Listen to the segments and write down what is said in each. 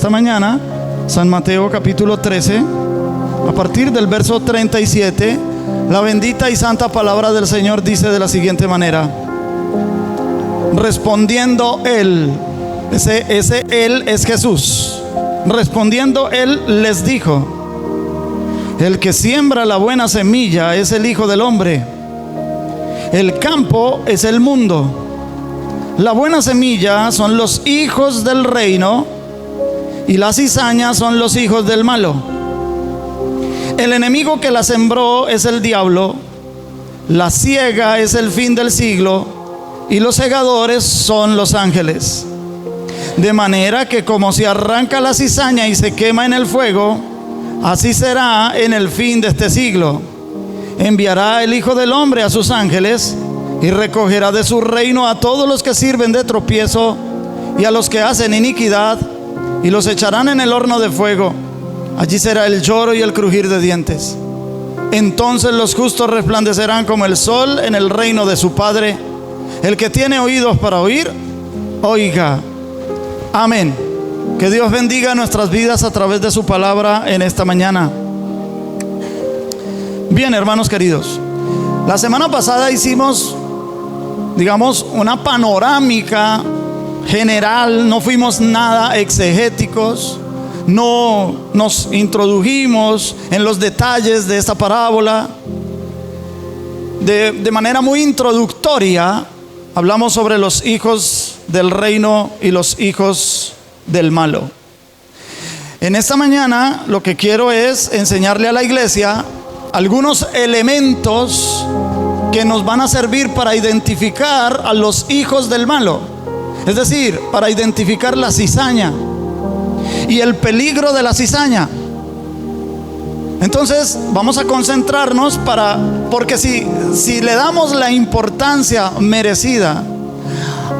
esta mañana, San Mateo capítulo 13, a partir del verso 37, la bendita y santa palabra del Señor dice de la siguiente manera: respondiendo él, ese él es Jesús. Respondiendo él les dijo: el que siembra la buena semilla es el Hijo del Hombre. El campo es el mundo. La buena semilla son los hijos del reino y la cizaña son los hijos del malo. El enemigo que la sembró es el diablo. La siega es el fin del siglo y los segadores son los ángeles. De manera que como se arranca la cizaña y se quema en el fuego, así será en el fin de este siglo. Enviará el Hijo del Hombre a sus ángeles y recogerá de su reino a todos los que sirven de tropiezo y a los que hacen iniquidad, y los echarán en el horno de fuego. Allí será el lloro y el crujir de dientes. Entonces los justos resplandecerán como el sol en el reino de su Padre. El que tiene oídos para oír, oiga. Amén. Que Dios bendiga nuestras vidas a través de su palabra en esta mañana. Bien, hermanos queridos, la semana pasada hicimos, digamos, una panorámica general. No fuimos nada exegéticos, no nos introdujimos en los detalles de esta parábola. De manera muy introductoria hablamos sobre los hijos del reino y los hijos del malo. En esta mañana lo que quiero es enseñarle a la iglesia algunos elementos que nos van a servir para identificar a los hijos del malo, es decir, para identificar la cizaña y el peligro de la cizaña. Entonces vamos a concentrarnos porque si le damos la importancia merecida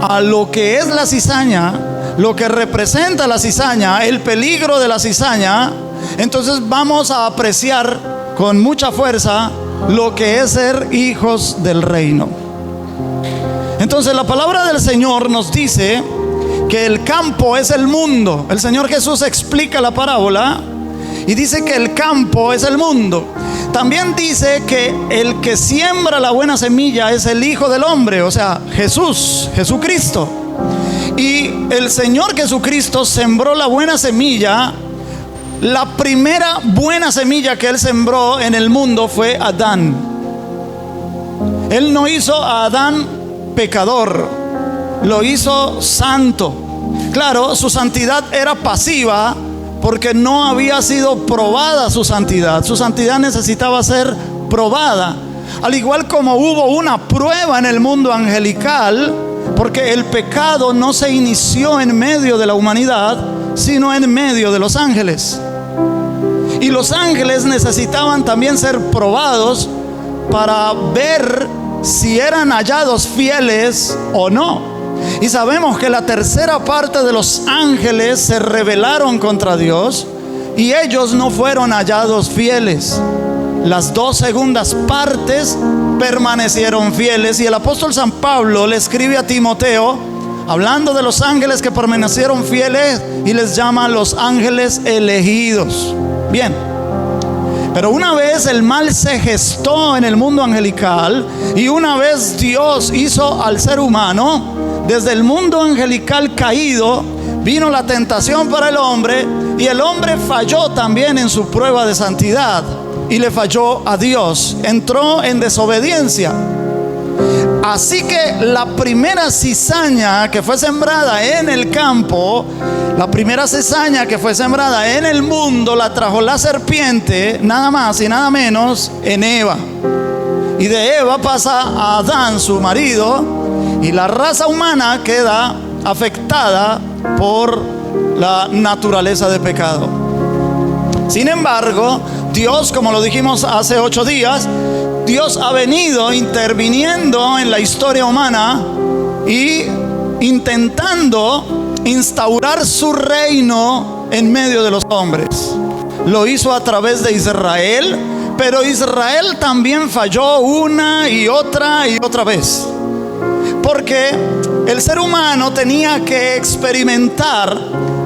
a lo que es la cizaña, lo que representa la cizaña, el peligro de la cizaña, entonces vamos a apreciar con mucha fuerza lo que es ser hijos del reino. Entonces la palabra del Señor nos dice que el campo es el mundo. El Señor Jesús explica la parábola y dice que el campo es el mundo. También dice que el que siembra la buena semilla es el Hijo del Hombre, o sea, Jesucristo. Y el Señor Jesucristo sembró la buena semilla. La primera buena semilla que Él sembró en el mundo fue Adán. Él no hizo a Adán pecador, lo hizo santo. Claro, su santidad era pasiva porque no había sido probada su santidad. Su santidad necesitaba ser probada. Al igual como hubo una prueba en el mundo angelical, porque el pecado no se inició en medio de la humanidad, sino en medio de los ángeles. Y los ángeles necesitaban también ser probados para ver si eran hallados fieles o no. Y sabemos que la tercera parte de los ángeles se rebelaron contra Dios y ellos no fueron hallados fieles. Las dos segundas partes permanecieron fieles. Y el apóstol San Pablo le escribe a Timoteo hablando de los ángeles que permanecieron fieles y les llama los ángeles elegidos. Bien, pero una vez el mal se gestó en el mundo angelical y una vez Dios hizo al ser humano, desde el mundo angelical caído vino la tentación para el hombre, y el hombre falló también en su prueba de santidad y le falló a Dios, entró en desobediencia. Así que la primera cizaña que fue sembrada en el campo, la primera cizaña que fue sembrada en el mundo, la trajo la serpiente, nada más y nada menos, en Eva. Y de Eva pasa a Adán, su marido, y la raza humana queda afectada por la naturaleza de pecado. Sin embargo, Dios, como lo dijimos hace 8 días, Dios ha venido interviniendo en la historia humana y intentando instaurar su reino en medio de los hombres. Lo hizo a través de Israel, pero Israel también falló una y otra vez. Porque el ser humano tenía que experimentar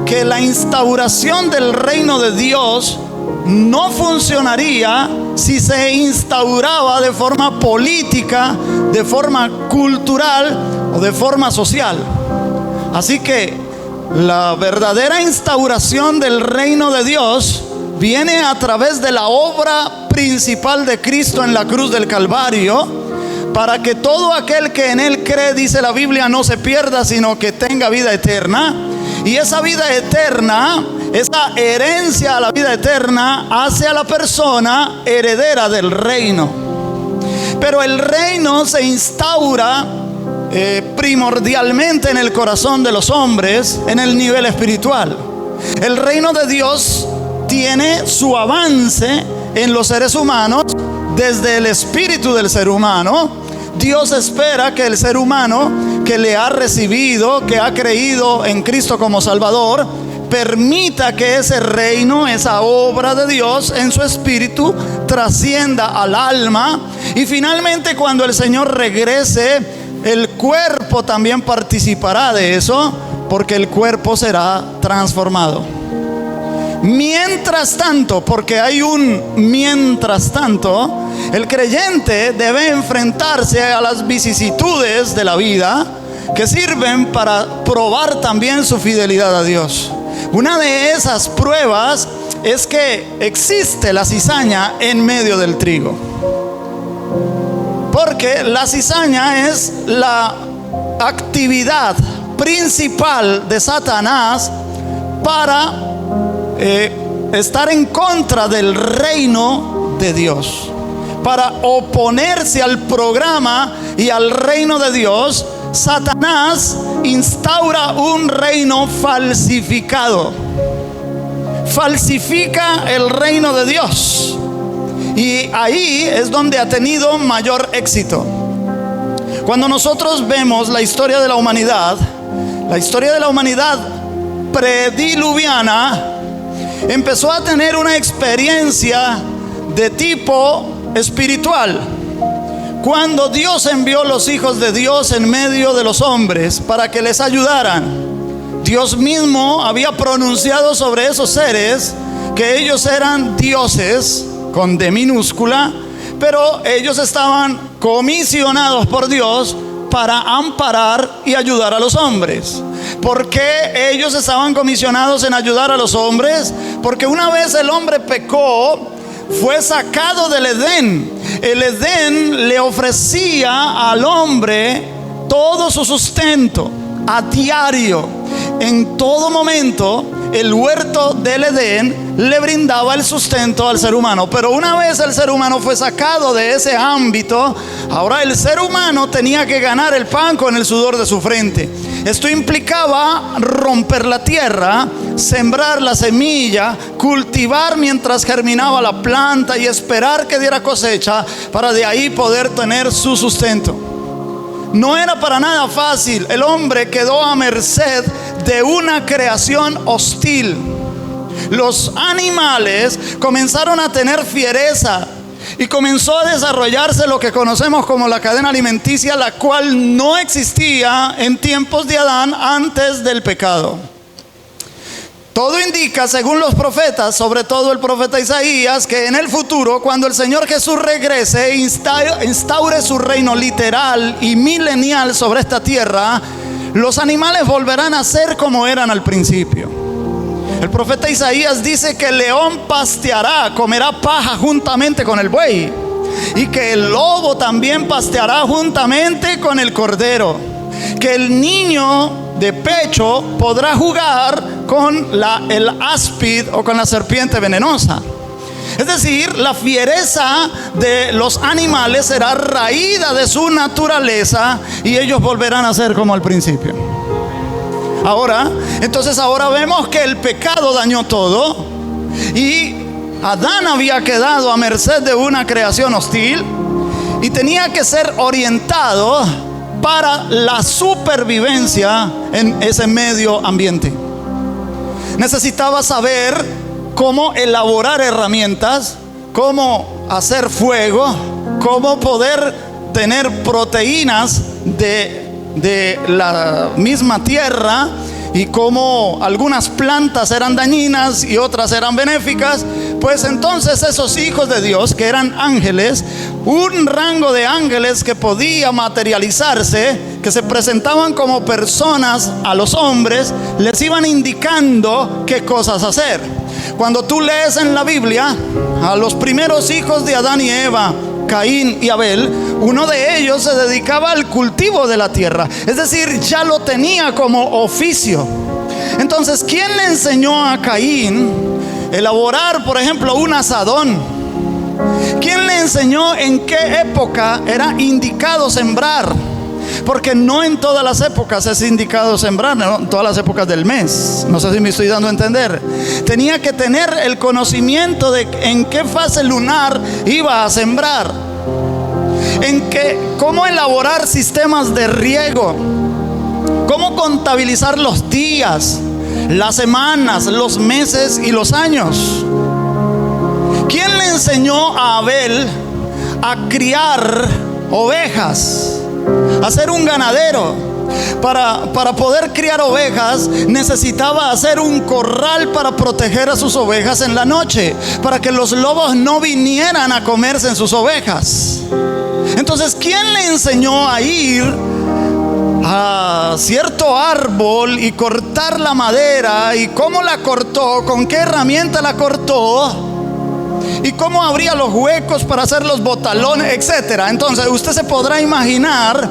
que la instauración del reino de Dios no funcionaría si se instauraba de forma política, de forma cultural o de forma social. Así que la verdadera instauración del reino de Dios viene a través de la obra principal de Cristo en la cruz del Calvario, para que todo aquel que en Él cree, dice la Biblia, no se pierda, sino que tenga vida eterna. Y esa vida eterna, esa herencia a la vida eterna, hace a la persona heredera del reino. Pero el reino se instaura primordialmente en el corazón de los hombres, en el nivel espiritual. El reino de Dios tiene su avance en los seres humanos desde el espíritu del ser humano. Dios espera que el ser humano que le ha recibido, que ha creído en Cristo como Salvador, permita que ese reino, esa obra de Dios en su espíritu trascienda al alma. Y finalmente, cuando el Señor regrese, el cuerpo también participará de eso, porque el cuerpo será transformado. Mientras tanto, porque hay un mientras tanto, el creyente debe enfrentarse a las vicisitudes de la vida que sirven para probar también su fidelidad a Dios. Una de esas pruebas es que existe la cizaña en medio del trigo. Porque la cizaña es la actividad principal de Satanás para estar en contra del reino de Dios, para oponerse al programa y al reino de Dios. Satanás instaura un reino falsificado, falsifica el reino de Dios, y ahí es donde ha tenido mayor éxito. Cuando nosotros vemos la historia de la humanidad prediluviana, empezó a tener una experiencia de tipo espiritual. Cuando Dios envió los hijos de Dios en medio de los hombres para que les ayudaran, Dios mismo había pronunciado sobre esos seres que ellos eran dioses con D minúscula, pero ellos estaban comisionados por Dios para amparar y ayudar a los hombres. ¿Por qué ellos estaban comisionados en ayudar a los hombres? Porque una vez el hombre pecó, fue sacado del Edén. El Edén le ofrecía al hombre todo su sustento a diario. En todo momento, el huerto del Edén le brindaba el sustento al ser humano. Pero una vez el ser humano fue sacado de ese ámbito, ahora el ser humano tenía que ganar el pan con el sudor de su frente. Esto implicaba romper la tierra, sembrar la semilla, cultivar mientras germinaba la planta y esperar que diera cosecha para de ahí poder tener su sustento. No era para nada fácil. El hombre quedó a merced de una creación hostil. Los animales comenzaron a tener fiereza y comenzó a desarrollarse lo que conocemos como la cadena alimenticia, la cual no existía en tiempos de Adán antes del pecado. Todo indica, según los profetas, sobre todo el profeta Isaías, que en el futuro, cuando el Señor Jesús regrese e instaure su reino literal y milenial sobre esta tierra, los animales volverán a ser como eran al principio. El profeta Isaías dice que el león pasteará, comerá paja juntamente con el buey, y que el lobo también pasteará juntamente con el cordero, que el niño de pecho podrá jugar con el áspid o con la serpiente venenosa. Es decir, la fiereza de los animales será raída de su naturaleza y ellos volverán a ser como al principio. Ahora vemos que el pecado dañó todo y Adán había quedado a merced de una creación hostil y tenía que ser orientado para la supervivencia en ese medio ambiente. Necesitaba saber cómo elaborar herramientas, cómo hacer fuego, cómo poder tener proteínas de la misma tierra y cómo algunas plantas eran dañinas y otras eran benéficas, pues entonces esos hijos de Dios, que eran ángeles, un rango de ángeles que podía materializarse, que se presentaban como personas a los hombres, les iban indicando qué cosas hacer. Cuando tú lees en la Biblia a los primeros hijos de Adán y Eva, Caín y Abel, uno de ellos se dedicaba al cultivo de la tierra, es decir, ya lo tenía como oficio. Entonces, ¿quién le enseñó a Caín elaborar, por ejemplo, un azadón? ¿Quién le enseñó en qué época era indicado sembrar? Porque no en todas las épocas es indicado sembrar, no en todas las épocas del mes. No sé si me estoy dando a entender. Tenía que tener el conocimiento de en qué fase lunar iba a sembrar, cómo elaborar sistemas de riego, cómo contabilizar los días, las semanas, los meses y los años. ¿Quién le enseñó a Abel a criar ovejas? A ser un ganadero. Para poder criar ovejas necesitaba hacer un corral para proteger a sus ovejas en la noche, para que los lobos no vinieran a comerse en sus ovejas. Entonces, ¿quién le enseñó a ir a cierto árbol y cortar la madera? ¿Y cómo la cortó? ¿Con qué herramienta la cortó? ¿Y cómo abría los huecos para hacer los botalones, etcétera? Entonces usted se podrá imaginar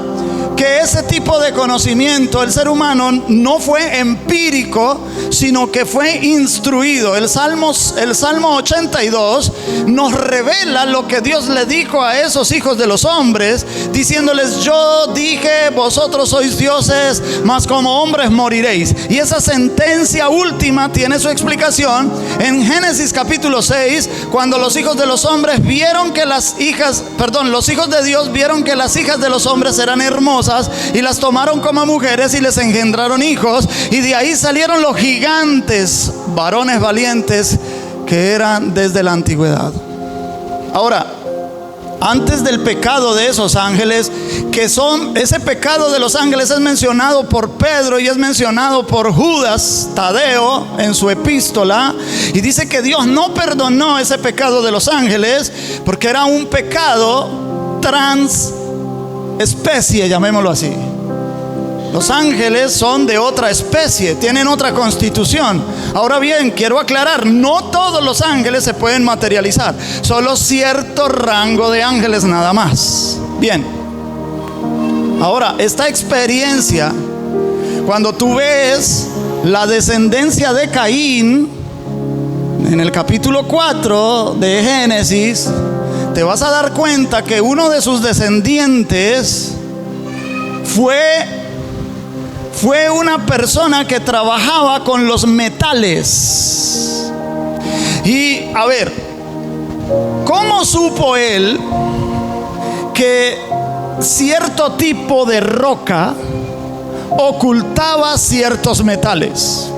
que ese tipo de conocimiento el ser humano no fue empírico, sino que fue instruido. El Salmo 82 nos revela lo que Dios le dijo a esos hijos de los hombres, diciéndoles: yo dije, vosotros sois dioses, mas como hombres moriréis. Y esa sentencia última tiene su explicación en Génesis capítulo 6, cuando los hijos de los hombres vieron que los hijos de Dios vieron que las hijas de los hombres eran hermosas, y las tomaron como mujeres y les engendraron hijos, y de ahí salieron los gigantes, varones valientes que eran desde la antigüedad. Ahora, antes del pecado de esos ángeles, ese pecado de los ángeles es mencionado por Pedro y es mencionado por Judas Tadeo en su epístola, y dice que Dios no perdonó ese pecado de los ángeles porque era un pecado especie, llamémoslo así. Los ángeles son de otra especie, tienen otra constitución. Ahora bien, quiero aclarar, no todos los ángeles se pueden materializar, solo cierto rango de ángeles nada más. Bien, ahora esta experiencia, cuando tú ves la descendencia de Caín en el capítulo 4 de Génesis, te vas a dar cuenta que uno de sus descendientes fue una persona que trabajaba con los metales. Y a ver, ¿cómo supo él que cierto tipo de roca ocultaba ciertos metales?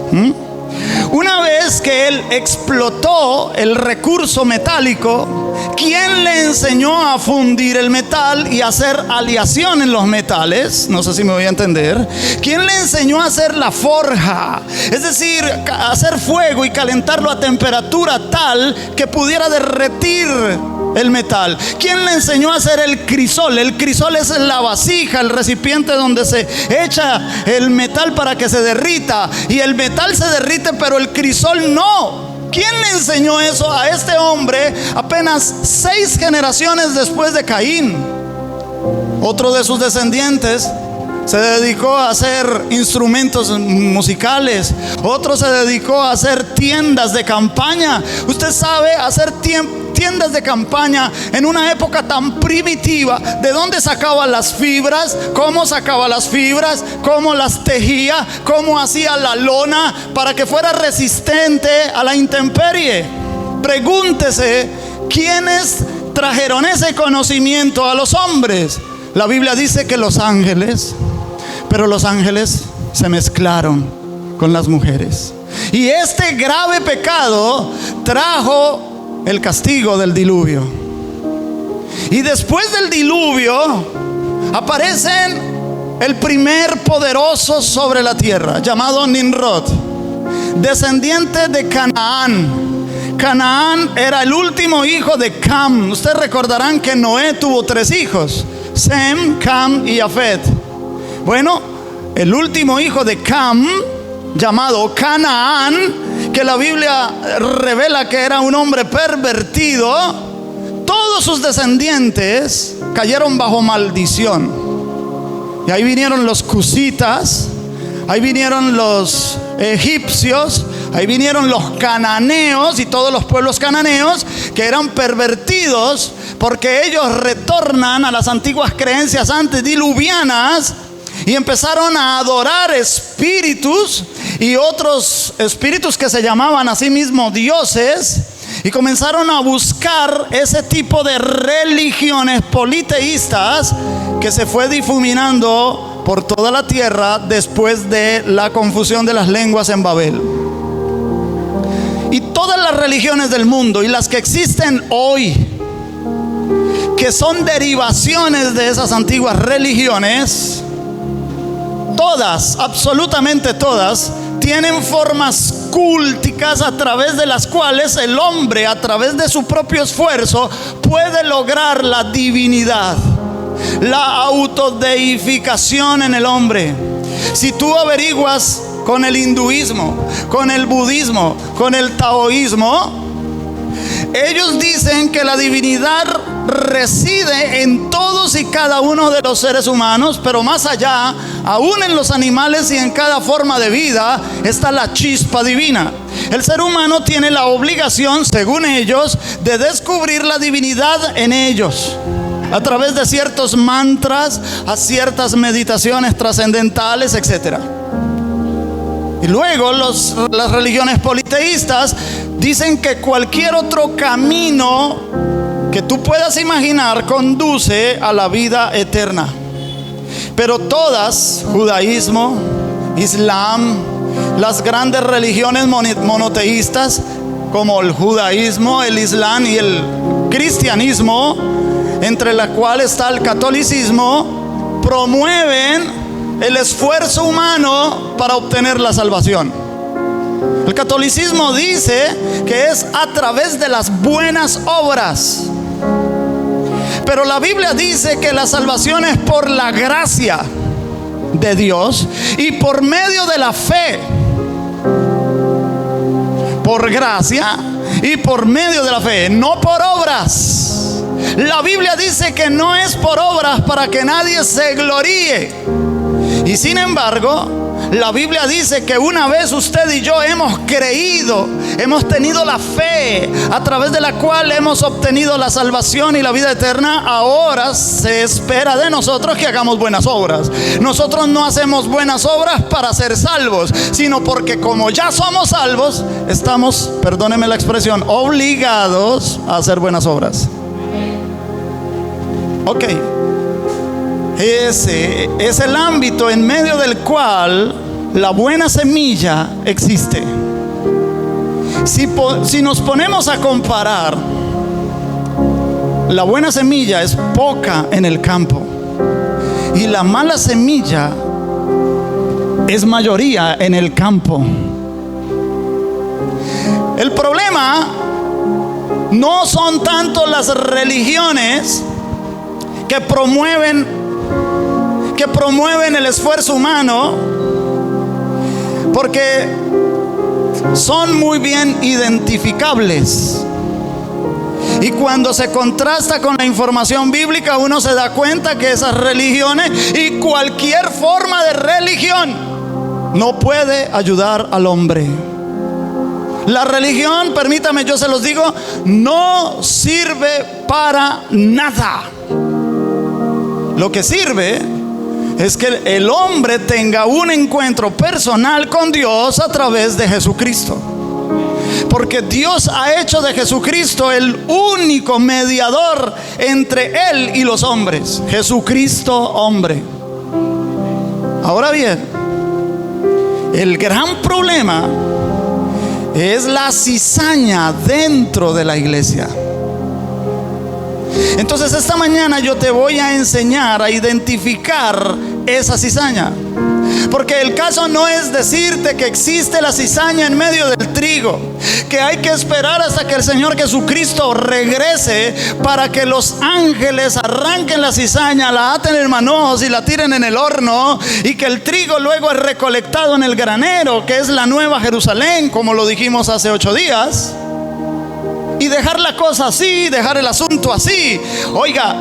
Una vez que él explotó el recurso metálico, ¿quién le enseñó a fundir el metal y a hacer aleación en los metales? No sé si me voy a entender. ¿Quién le enseñó a hacer la forja? Es decir, hacer fuego y calentarlo a temperatura tal que pudiera derretir el metal. ¿Quién le enseñó a hacer el crisol? El crisol es la vasija, el recipiente donde se echa el metal para que se derrita. Y el metal se derrite, pero el crisol no. ¿Quién le enseñó eso a este hombre apenas 6 generaciones después de Caín? Otro de sus descendientes se dedicó a hacer instrumentos musicales. Otro se dedicó a hacer tiendas de campaña. Usted sabe hacer tiendas de campaña en una época tan primitiva. ¿De dónde sacaba las fibras? ¿Cómo sacaba las fibras? ¿Cómo las tejía? ¿Cómo hacía la lona para que fuera resistente a la intemperie? Pregúntese, ¿quiénes trajeron ese conocimiento a los hombres? La Biblia dice que los ángeles, pero los ángeles se mezclaron con las mujeres. Y este grave pecado trajo el castigo del diluvio. Y después del diluvio aparecen el primer poderoso sobre la tierra, llamado Nimrod, descendiente de Canaán. Canaán era el último hijo de Cam. Ustedes recordarán que Noé tuvo 3 hijos: Sem, Cam y Jafet. Bueno, el último hijo de Cam, llamado Canaán, que la Biblia revela que era un hombre pervertido, todos sus descendientes cayeron bajo maldición. Y ahí vinieron los cusitas, ahí vinieron los egipcios, ahí vinieron los cananeos y todos los pueblos cananeos que eran pervertidos, porque ellos retornan a las antiguas creencias antediluvianas y empezaron a adorar espíritus y otros espíritus que se llamaban a sí mismos dioses, y comenzaron a buscar ese tipo de religiones politeístas que se fue difuminando por toda la tierra después de la confusión de las lenguas en Babel. Y todas las religiones del mundo y las que existen hoy, que son derivaciones de esas antiguas religiones, todas, absolutamente todas, tienen formas culticas a través de las cuales el hombre, a través de su propio esfuerzo, puede lograr la divinidad, la autodeificación en el hombre. Si tú averiguas con el hinduismo, con el budismo, con el taoísmo, ellos dicen que la divinidad reside en todos y cada uno de los seres humanos, pero más allá, aún en los animales y en cada forma de vida, está la chispa divina. El ser humano tiene la obligación, según ellos, de descubrir la divinidad en ellos, a través de ciertos mantras, a ciertas meditaciones trascendentales, etc. Y luego las religiones politeístas dicen que cualquier otro camino que tú puedas imaginar conduce a la vida eterna. Pero todas, judaísmo, islam, las grandes religiones monoteístas como el judaísmo, el islam y el cristianismo, entre la cual está el catolicismo, promueven el esfuerzo humano para obtener la salvación. El catolicismo dice que es a través de las buenas obras, pero la Biblia dice que la salvación es por la gracia de Dios y por medio de la fe. Por gracia y por medio de la fe, no por obras. La Biblia dice que no es por obras para que nadie se gloríe. Y sin embargo, la Biblia dice que una vez usted y yo hemos creído, hemos tenido la fe a través de la cual hemos obtenido la salvación y la vida eterna, ahora se espera de nosotros que hagamos buenas obras. Nosotros no hacemos buenas obras para ser salvos, sino porque como ya somos salvos, estamos, perdónenme la expresión, obligados a hacer buenas obras. Ok. Ese es el ámbito en medio del cual la buena semilla existe. Si nos ponemos a comparar, la buena semilla es poca en el campo y la mala semilla es mayoría en el campo. El problema no son tanto las religiones que promueven el esfuerzo humano, porque son muy bien identificables. Y cuando se contrasta con la información bíblica, uno se da cuenta que esas religiones y cualquier forma de religión no puede ayudar al hombre. La religión, permítame, yo se los digo, no sirve para nada. Lo que sirve es que el hombre tenga un encuentro personal con Dios a través de Jesucristo. Porque Dios ha hecho de Jesucristo el único mediador entre Él y los hombres. Jesucristo hombre. Ahora bien, el gran problema es la cizaña dentro de la iglesia. Entonces esta mañana yo te voy a enseñar a identificar esa cizaña. Porque el caso no es decirte que existe la cizaña en medio del trigo, que hay que esperar hasta que el Señor Jesucristo regrese para que los ángeles arranquen la cizaña, la aten en manojos y la tiren en el horno, y que el trigo luego es recolectado en el granero, que es la Nueva Jerusalén, como lo dijimos hace 8 días, y dejar la cosa así, dejar el asunto así. Oiga,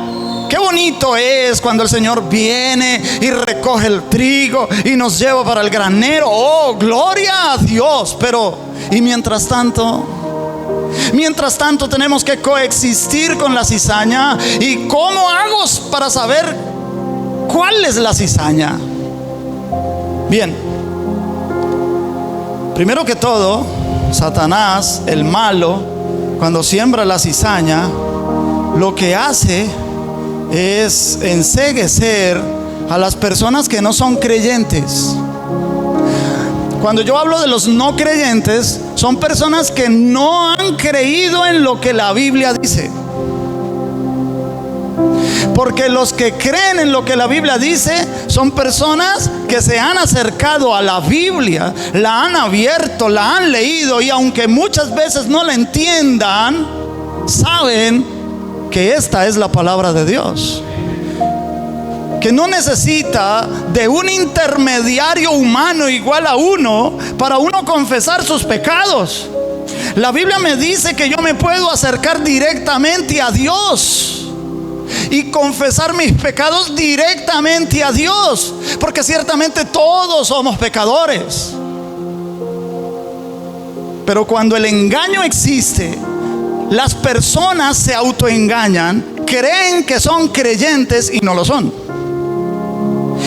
qué bonito es cuando el Señor viene y recoge el trigo y nos lleva para el granero. Oh, gloria a Dios. Pero, y mientras tanto tenemos que coexistir con la cizaña. ¿Y cómo hago para saber cuál es la cizaña? Bien, primero que todo, Satanás, el malo, cuando siembra la cizaña, lo que hace es enceguecer a las personas que no son creyentes. Cuando yo hablo de los no creyentes, son personas que no han creído en lo que la Biblia dice. Porque los que creen en lo que la Biblia dice son personas que se han acercado a la Biblia, la han abierto, la han leído, y aunque muchas veces no la entiendan, saben que esta es la palabra de Dios, que no necesita de un intermediario humano igual a uno para uno confesar sus pecados. La Biblia me dice que yo me puedo acercar directamente a Dios y confesar mis pecados directamente a Dios, porque ciertamente todos somos pecadores. Pero cuando el engaño existe, las personas se autoengañan, creen que son creyentes y no lo son.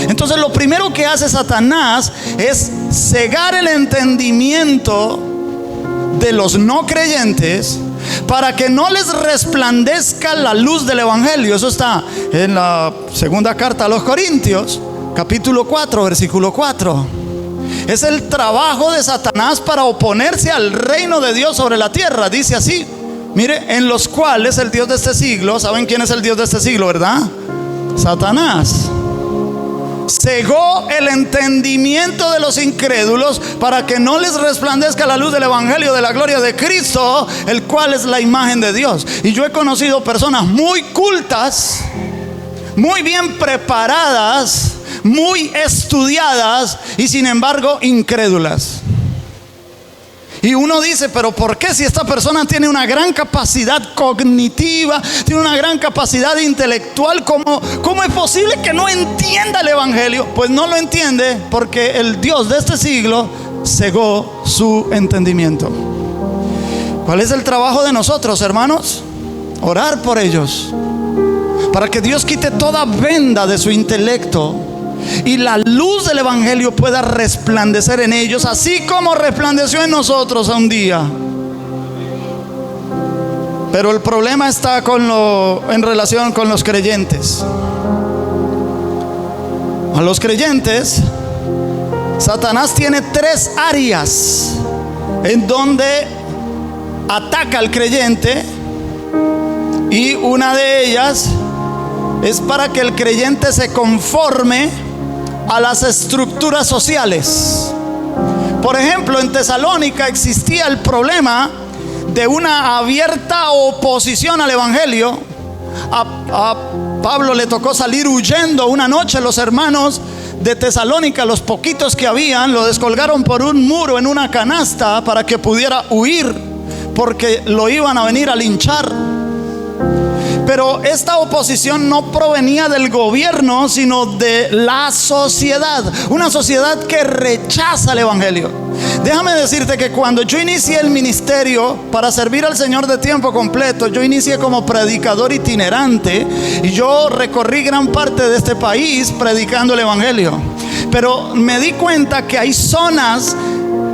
Entonces lo primero que hace Satanás es cegar el entendimiento de los no creyentes para que no les resplandezca la luz del evangelio. Eso está en la segunda carta a los Corintios, capítulo 4, versículo 4. Es el trabajo de Satanás para oponerse al reino de Dios sobre la tierra. Dice así: mire, en los cuales el Dios de este siglo, ¿saben quién es el Dios de este siglo, verdad? Satanás cegó el entendimiento de los incrédulos para que no les resplandezca la luz del evangelio de la gloria de Cristo, el cual es la imagen de Dios. Y yo he conocido personas muy cultas, muy bien preparadas, muy estudiadas, y sin embargo incrédulas. Y uno dice, pero ¿por qué, si esta persona tiene una gran capacidad cognitiva, tiene una gran capacidad intelectual, cómo es posible que no entienda el evangelio? Pues no lo entiende porque el Dios de este siglo cegó su entendimiento. ¿Cuál es el trabajo de nosotros, hermanos? Orar por ellos, para que Dios quite toda venda de su intelecto y la luz del evangelio pueda resplandecer en ellos, así como resplandeció en nosotros un día. Pero el problema está en relación con los creyentes. A los creyentes, Satanás tiene 3 áreas en donde ataca al creyente, y una de ellas es para que el creyente se conforme a las estructuras sociales. Por ejemplo, en Tesalónica existía el problema de una abierta oposición al evangelio. A Pablo le tocó salir huyendo una noche. Los hermanos de Tesalónica, los poquitos que habían, lo descolgaron por un muro en una canasta para que pudiera huir, porque lo iban a venir a linchar. Pero esta oposición no provenía del gobierno, sino de la sociedad. Una sociedad que rechaza el evangelio. Déjame decirte que cuando yo inicié el ministerio para servir al Señor de tiempo completo, yo inicié como predicador itinerante, y yo recorrí gran parte de este país predicando el evangelio. Pero me di cuenta que hay zonas,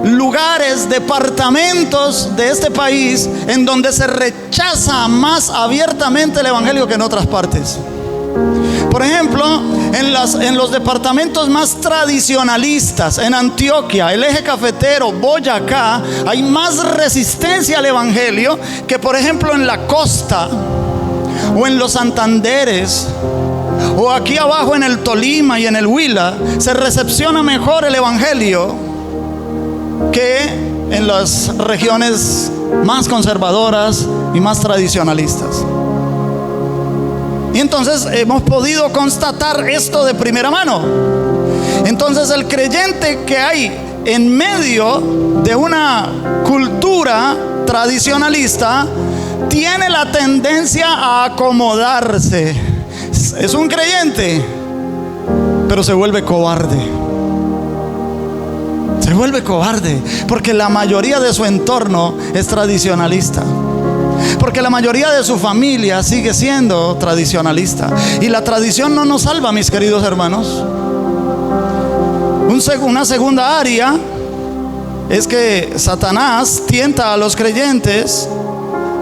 lugares, departamentos de este país en donde se rechaza más abiertamente el evangelio que en otras partes. Por ejemplo, en los departamentos más tradicionalistas, en Antioquia, el eje cafetero, Boyacá, hay más resistencia al evangelio que, por ejemplo, en la costa o en los Santanderes. o aquí abajo en el Tolima y en el Huila se recepciona mejor el evangelio que en las regiones más conservadoras y más tradicionalistas. Y entonces hemos podido constatar esto de primera mano. Entonces el creyente que hay en medio de una cultura tradicionalista tiene la tendencia a acomodarse. Es un creyente, pero se vuelve cobarde. Se vuelve cobarde porque la mayoría de su entorno es tradicionalista. Porque la mayoría de su familia sigue siendo tradicionalista. Y la tradición no nos salva, mis queridos hermanos. Una segunda área es que Satanás tienta a los creyentes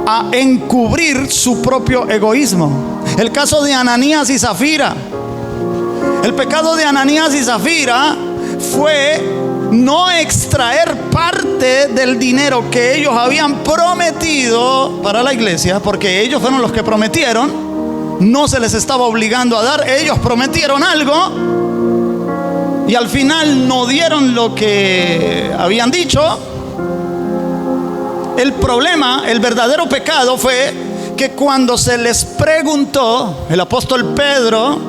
a encubrir su propio egoísmo. El caso de Ananías y Zafira. El pecado de Ananías y Zafira fue no extraer parte del dinero que ellos habían prometido para la iglesia, porque ellos fueron los que prometieron. No se les estaba obligando a dar. Ellos prometieron algo y al final no dieron lo que habían dicho. El problema, el verdadero pecado fue que cuando se les preguntó, el apóstol Pedro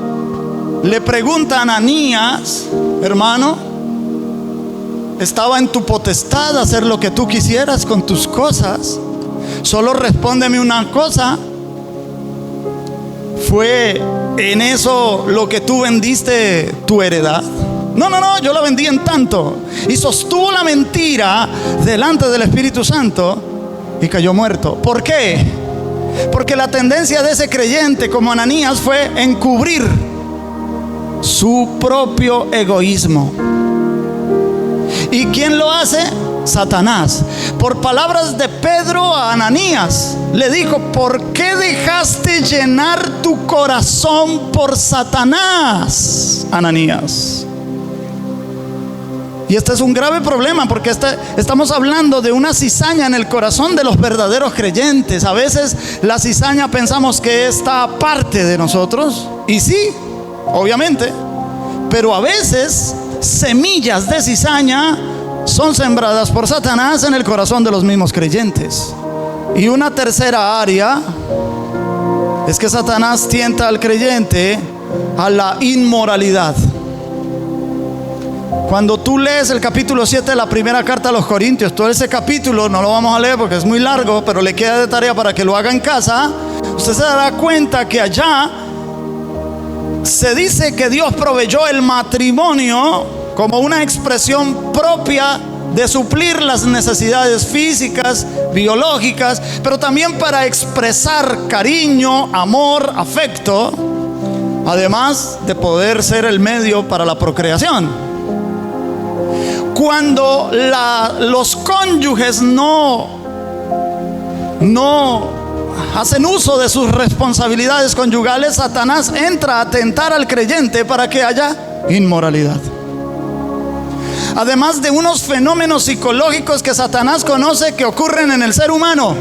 le pregunta a Ananías: hermano, estaba en tu potestad hacer lo que tú quisieras con tus cosas. Solo respóndeme una cosa: ¿fue en eso lo que tú vendiste tu heredad? No, yo la vendí en tanto. Y sostuvo la mentira delante del Espíritu Santo y cayó muerto. ¿Por qué? Porque la tendencia de ese creyente como Ananías fue encubrir su propio egoísmo. ¿Y quién lo hace? Satanás. Por palabras de Pedro a Ananías, le dijo: ¿por qué dejaste llenar tu corazón por Satanás, Ananías? Y este es un grave problema, porque estamos hablando de una cizaña en el corazón de los verdaderos creyentes. A veces la cizaña pensamos que está aparte de nosotros, y sí, obviamente, pero a veces semillas de cizaña son sembradas por Satanás en el corazón de los mismos creyentes. Y una tercera área es que Satanás tienta al creyente a la inmoralidad. Cuando tú lees el capítulo 7 de la primera carta a los Corintios, todo ese capítulo no lo vamos a leer porque es muy largo, pero le queda de tarea para que lo haga en casa. Usted se dará cuenta que allá se dice que Dios proveyó el matrimonio como una expresión propia de suplir las necesidades físicas, biológicas, pero también para expresar cariño, amor, afecto, además de poder ser el medio para la procreación. Cuando los cónyuges no hacen uso de sus responsabilidades conyugales, Satanás entra a tentar al creyente para que haya inmoralidad. Además de unos fenómenos psicológicos que Satanás conoce que ocurren en el ser humano,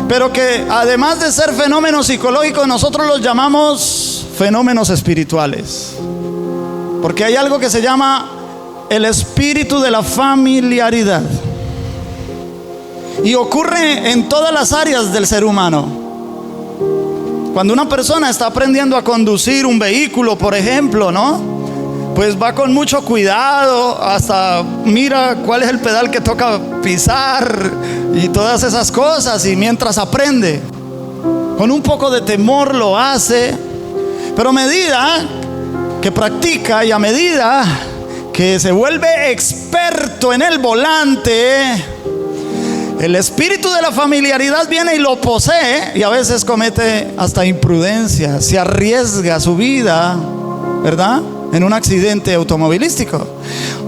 pero que además de ser fenómenos psicológicos, nosotros los llamamos fenómenos espirituales. Porque hay algo que se llama el espíritu de la familiaridad, y ocurre en todas las áreas del ser humano. Cuando una persona está aprendiendo a conducir un vehículo, por ejemplo, pues va con mucho cuidado, hasta mira cuál es el pedal que toca pisar y todas esas cosas, y mientras aprende, con un poco de temor lo hace. Pero a medida que practica y a medida que se vuelve experto en el volante, el espíritu de la familiaridad viene y lo posee, y a veces comete hasta imprudencia, se arriesga su vida, ¿verdad?, en un accidente automovilístico.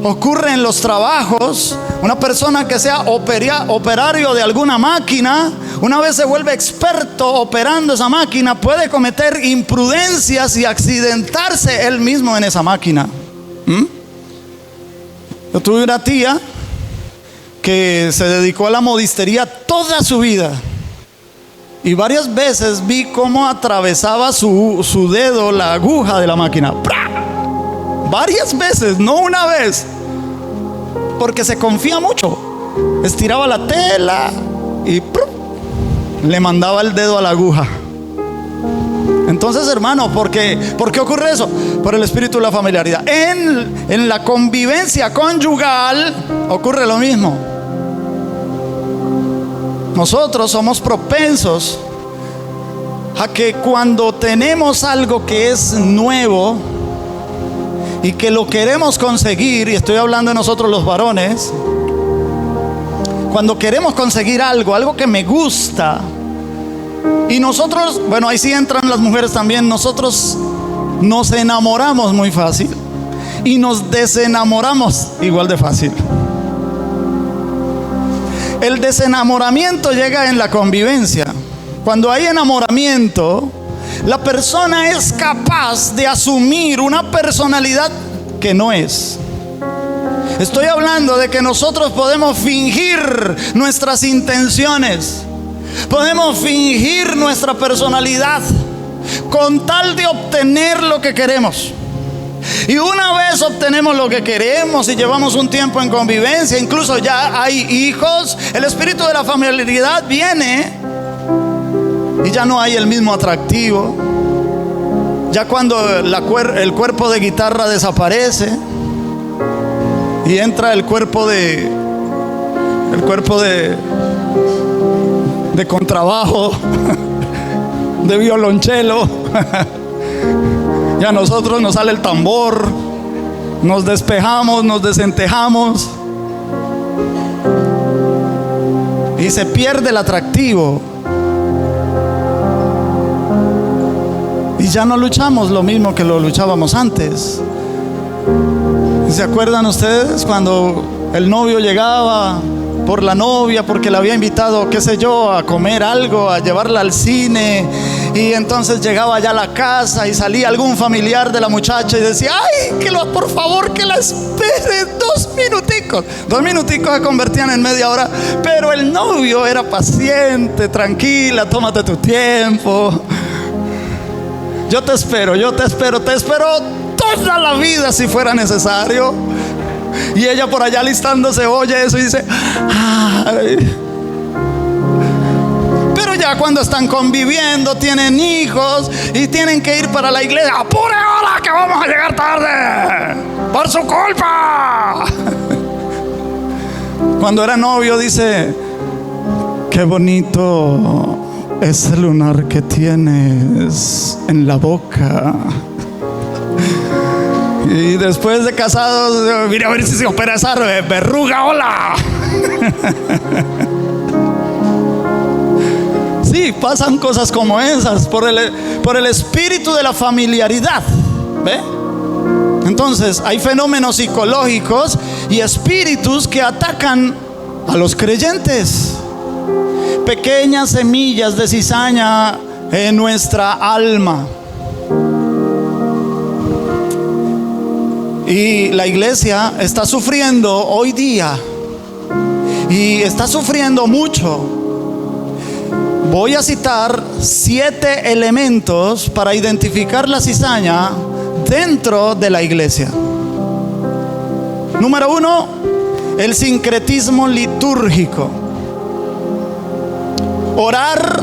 Ocurre en los trabajos. Una persona que sea operario de alguna máquina, una vez se vuelve experto operando esa máquina, puede cometer imprudencias y accidentarse él mismo en esa máquina. Yo tuve una tía que se dedicó a la modistería toda su vida. Y varias veces vi cómo atravesaba su dedo la aguja de la máquina. ¡Pra! Varias veces, no una vez. Porque se confía mucho. Estiraba la tela y ¡prum! Le mandaba el dedo a la aguja. Entonces, hermano, ¿por qué ocurre eso? Por el espíritu de la familiaridad. En la convivencia conyugal ocurre lo mismo. Nosotros somos propensos a que cuando tenemos algo que es nuevo y que lo queremos conseguir, y estoy hablando de nosotros los varones, cuando queremos conseguir algo que me gusta, y nosotros, bueno, ahí sí entran las mujeres también, nosotros nos enamoramos muy fácil y nos desenamoramos igual de fácil. El desenamoramiento llega en la convivencia. Cuando hay enamoramiento, la persona es capaz de asumir una personalidad que no es. Estoy hablando de que nosotros podemos fingir nuestras intenciones, podemos fingir nuestra personalidad con tal de obtener lo que queremos. Y una vez obtenemos lo que queremos y llevamos un tiempo en convivencia, incluso ya hay hijos, el espíritu de la familiaridad viene y ya no hay el mismo atractivo. Ya cuando el cuerpo de guitarra desaparece y entra el cuerpo de contrabajo, de violonchelo. Ya a nosotros nos sale el tambor, nos despejamos, nos desentejamos y se pierde el atractivo. Y ya no luchamos lo mismo que lo luchábamos antes. ¿Se acuerdan ustedes cuando el novio llegaba por la novia porque la había invitado, qué sé yo, a comer algo, a llevarla al cine? Y entonces llegaba ya a la casa y salía algún familiar de la muchacha y decía: ay, por favor que la espere 2 minuticos. 2 minuticos se convertían en media hora. Pero el novio era paciente, tranquila, tómate tu tiempo. Yo te espero toda la vida si fuera necesario. Y ella por allá alistándose oye eso y dice: ay. Pero ya cuando están conviviendo, tienen hijos y tienen que ir para la iglesia, ¡apure ahora que vamos a llegar tarde! ¡Por su culpa! Cuando era novio dice: qué bonito ese lunar que tienes en la boca. Y después de casados, mira a ver si se opera esa verruga, hola. Sí, pasan cosas como esas por el espíritu de la familiaridad. ¿Ve? Entonces hay fenómenos psicológicos y espíritus que atacan a los creyentes. Pequeñas semillas de cizaña en nuestra alma. Y la iglesia está sufriendo hoy día, y está sufriendo mucho. Voy a citar 7 elementos para identificar la cizaña dentro de la iglesia. Número 1, el sincretismo litúrgico. Orar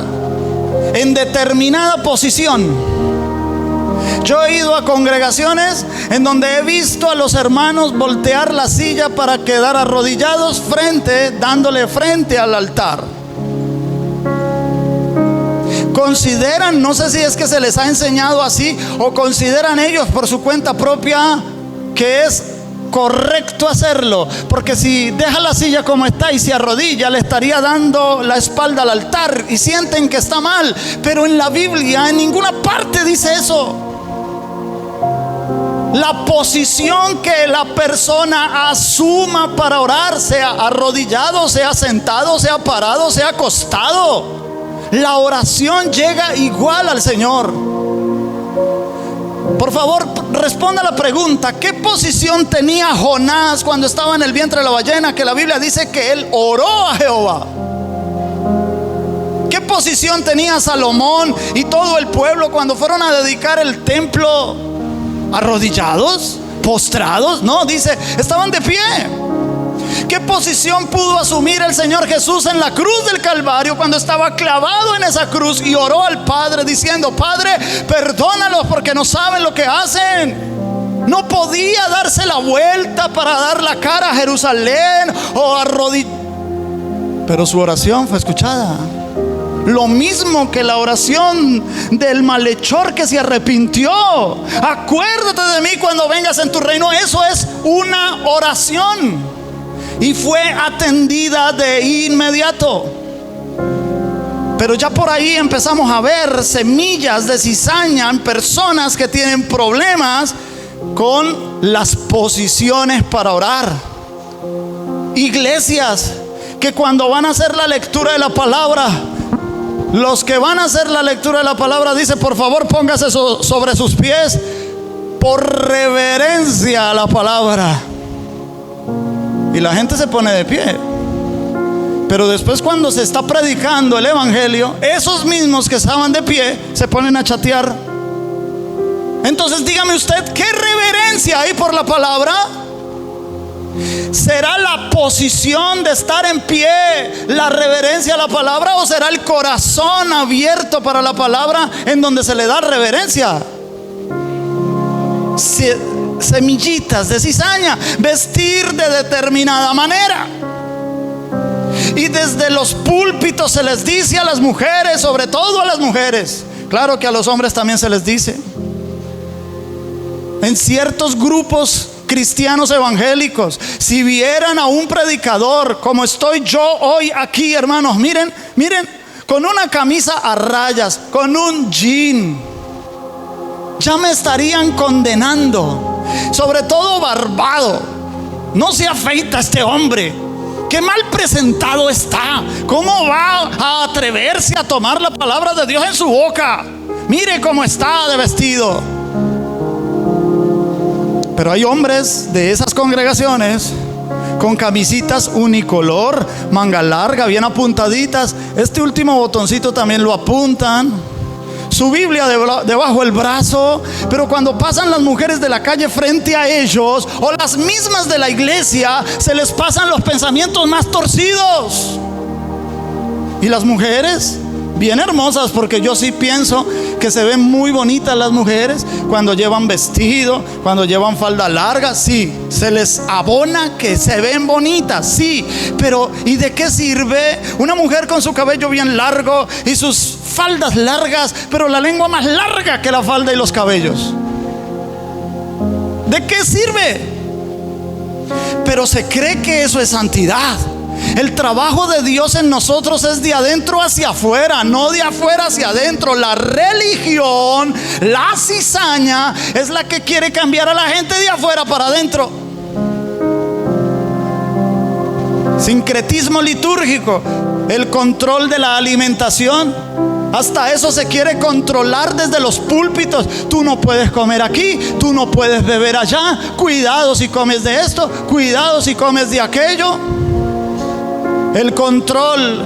en determinada posición. Yo he ido a congregaciones en donde he visto a los hermanos voltear la silla para quedar arrodillados dándole frente al altar. Consideran, no sé si es que se les ha enseñado así, o consideran ellos por su cuenta propia que es correcto hacerlo, porque si deja la silla como está y se arrodilla, le estaría dando la espalda al altar, y sienten que está mal. Pero en la Biblia en ninguna parte dice eso. La posición que la persona asuma para orar, sea arrodillado, sea sentado, sea parado, sea acostado, la oración llega igual al Señor. Por favor, responda la pregunta: ¿qué posición tenía Jonás cuando estaba en el vientre de la ballena? Que la Biblia dice que él oró a Jehová. ¿Qué posición tenía Salomón y todo el pueblo cuando fueron a dedicar el templo? ¿Arrodillados? ¿Postrados? No, dice, estaban de pie. ¿Qué posición pudo asumir el Señor Jesús en la cruz del Calvario cuando estaba clavado en esa cruz y oró al Padre diciendo: Padre, perdónalos porque no saben lo que hacen? No podía darse la vuelta para dar la cara a Jerusalén o arrodillarse, pero su oración fue escuchada. Lo mismo que la oración del malhechor que se arrepintió: acuérdate de mí cuando vengas en tu reino. Eso es una oración y fue atendida de inmediato. Pero ya por ahí empezamos a ver semillas de cizaña en personas que tienen problemas con las posiciones para orar. Iglesias que cuando van a hacer la lectura de la palabra, los que van a hacer la lectura de la palabra dice: por favor, póngase sobre sus pies por reverencia a la palabra. Y la gente se pone de pie. Pero después, cuando se está predicando el evangelio, esos mismos que estaban de pie se ponen a chatear. Entonces dígame usted, ¿qué reverencia hay por la palabra? ¿Será la posición de estar en pie la reverencia a la palabra, o será el corazón abierto para la palabra en donde se le da reverencia? Semillitas de cizaña, vestir de determinada manera. Y desde los púlpitos se les dice a las mujeres, sobre todo a las mujeres, claro que a los hombres también se les dice, en ciertos grupos cristianos evangélicos, si vieran a un predicador como estoy yo hoy aquí, hermanos, miren, con una camisa a rayas, con un jean, ya me estarían condenando. Sobre todo barbado. No se afeita este hombre. Qué mal presentado está. ¿Cómo va a atreverse a tomar la palabra de Dios en su boca? Mire cómo está de vestido. Pero hay hombres de esas congregaciones con camisitas unicolor, manga larga, bien apuntaditas. Este último botoncito también lo apuntan. Su Biblia debajo del brazo. Pero cuando pasan las mujeres de la calle frente a ellos, o las mismas de la iglesia, se les pasan los pensamientos más torcidos. Y las mujeres, bien hermosas, porque yo sí pienso que se ven muy bonitas las mujeres cuando llevan vestido, cuando llevan falda larga. Sí, se les abona que se ven bonitas, sí. Pero ¿y de qué sirve una mujer con su cabello bien largo y sus faldas largas, pero la lengua más larga que la falda y los cabellos? ¿De qué sirve? Pero se cree que eso es santidad. El trabajo de Dios en nosotros es de adentro hacia afuera, no de afuera hacia adentro. La religión, la cizaña, es la que quiere cambiar a la gente de afuera para adentro. Sincretismo litúrgico, el control de la alimentación. Hasta eso se quiere controlar desde los púlpitos. Tú no puedes comer aquí, tú no puedes beber allá. Cuidado si comes de esto, cuidado si comes de aquello. El control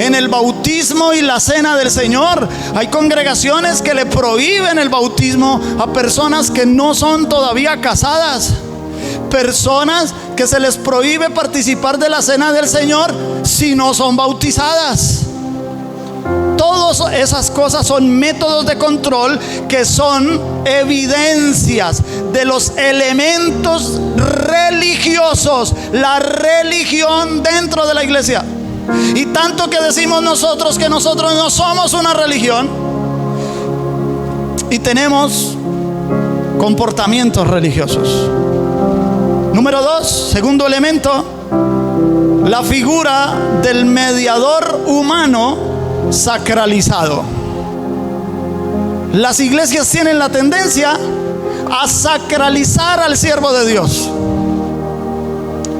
en el bautismo y la cena del Señor. Hay congregaciones que le prohíben el bautismo a personas que no son todavía casadas. Personas que se les prohíbe participar de la cena del Señor si no son bautizadas. Todas esas cosas son métodos de control que son evidencias de los elementos religiosos, la religión dentro de la iglesia. Y tanto que decimos nosotros que nosotros no somos una religión y tenemos comportamientos religiosos. Número 2, segundo elemento, la figura del mediador humano sacralizado. Las iglesias tienen la tendencia a sacralizar al siervo de Dios.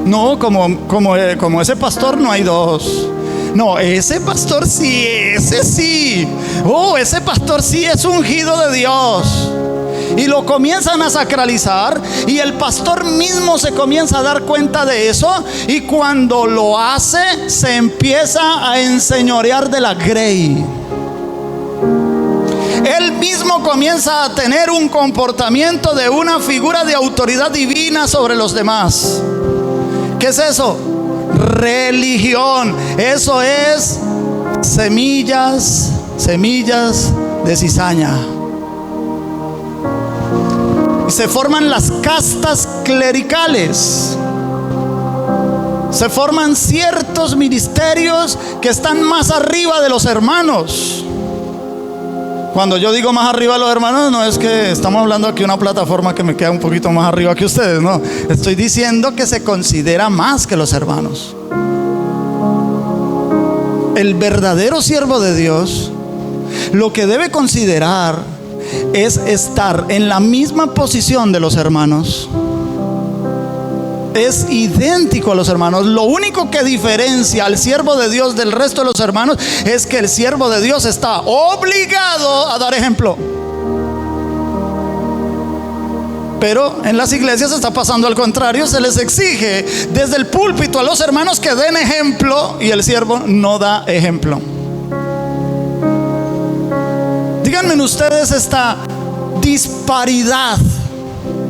No, como ese pastor no hay dos. No, ese pastor sí, ese sí. Oh, ese pastor sí es ungido de Dios. y lo comienzan a sacralizar, y el pastor mismo se comienza a dar cuenta de eso, y cuando lo hace se empieza a enseñorear de la grey. Él mismo comienza a tener un comportamiento de una figura de autoridad divina sobre los demás. ¿Qué es eso? Religión. Eso es semillas de cizaña. Y se forman las castas clericales. Se forman ciertos ministerios que están más arriba de los hermanos. Cuando yo digo más arriba de los hermanos, no es que estamos hablando aquí de una plataforma que me queda un poquito más arriba que ustedes, no. Estoy diciendo que se considera más que los hermanos. El verdadero siervo de Dios lo que debe considerar es estar en la misma posición de los hermanos. Es idéntico a los hermanos. Lo único que diferencia al siervo de Dios del resto de los hermanos es que el siervo de Dios está obligado a dar ejemplo. Pero en las iglesias está pasando al contrario. Se les exige desde el púlpito a los hermanos que den ejemplo, y el siervo no da ejemplo. Díganme ustedes esta disparidad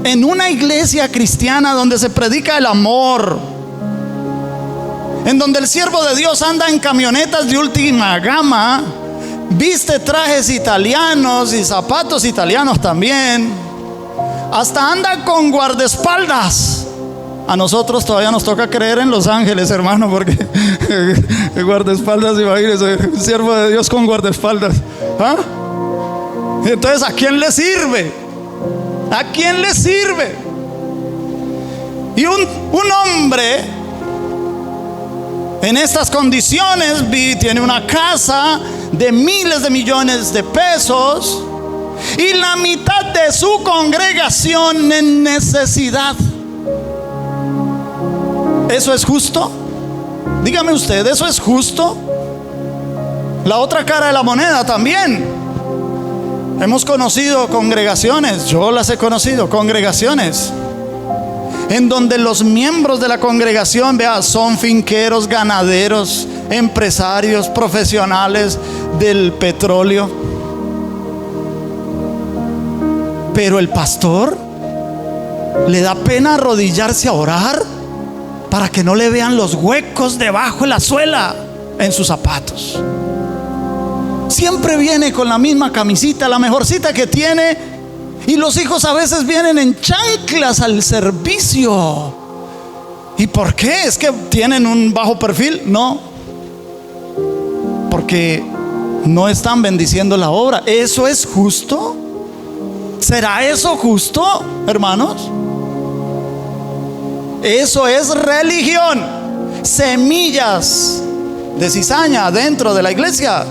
en una iglesia cristiana donde se predica el amor, en donde el siervo de Dios anda en camionetas de última gama, viste trajes italianos y zapatos italianos también, hasta anda con guardaespaldas. A nosotros todavía nos toca creer en los ángeles, hermano, porque guardaespaldas, imagínense, un siervo de Dios con guardaespaldas. ¿Ah? Entonces, ¿a quién le sirve? ¿A quién le sirve? Y un hombre en estas condiciones tiene una casa de miles de millones de pesos y la mitad de su congregación en necesidad. ¿Eso es justo? Dígame usted, ¿eso es justo? La otra cara de la moneda también. Hemos conocido congregaciones, yo las he conocido, congregaciones en donde los miembros de la congregación, vea, son finqueros, ganaderos, empresarios, profesionales del petróleo. Pero el pastor le da pena arrodillarse a orar para que no le vean los huecos debajo de la suela en sus zapatos. Siempre viene con la misma camisita, la mejorcita que tiene, y los hijos a veces vienen en chanclas al servicio. ¿Y por qué? ¿Es que tienen un bajo perfil? No, porque no están bendiciendo la obra. ¿Eso es justo? ¿Será eso justo, hermanos? Eso es religión. Semillas de cizaña dentro de la iglesia.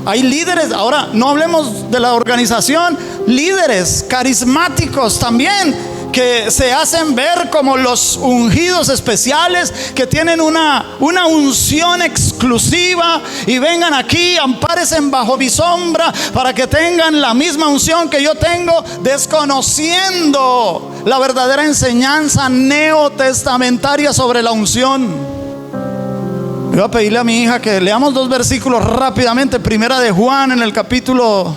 Hay líderes, ahora no hablemos de la organización, líderes carismáticos también, que se hacen ver como los ungidos especiales, que tienen una unción exclusiva, y vengan aquí, ampárense bajo mi sombra para que tengan la misma unción que yo tengo, desconociendo la verdadera enseñanza neotestamentaria sobre la unción. Voy a pedirle a mi hija que leamos 2 versículos rápidamente. Primera de Juan, en el capítulo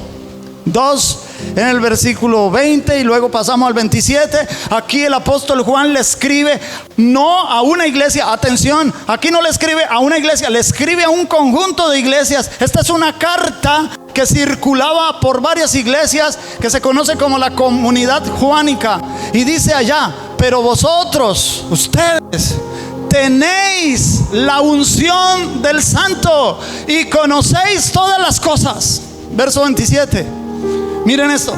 2, en el versículo 20, y luego pasamos al 27. Aquí el apóstol Juan le escribe no a una iglesia, atención, aquí no le escribe a una iglesia, le escribe a un conjunto de iglesias. Esta es una carta que circulaba por varias iglesias, que se conoce como la comunidad juánica, y dice allá: pero vosotros, ustedes, tenéis la unción del Santo y conocéis todas las cosas. Verso 27. Miren esto.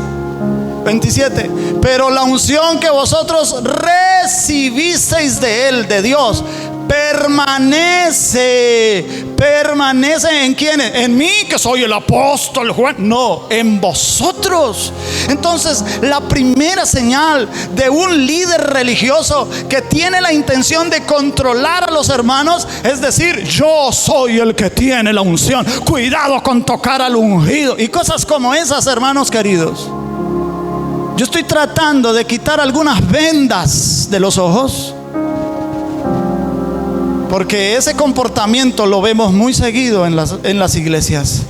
27. Pero la unción que vosotros recibisteis de Él, de Dios, permanece ¿en quiénes? En mí, que soy el apóstol Juan. No, en vosotros. Entonces, la primera señal de un líder religioso que tiene la intención de controlar a los hermanos es decir: yo soy el que tiene la unción, cuidado con tocar al ungido, y cosas como esas, hermanos queridos. Yo estoy tratando de quitar algunas vendas de los ojos, porque ese comportamiento lo vemos muy seguido en las iglesias.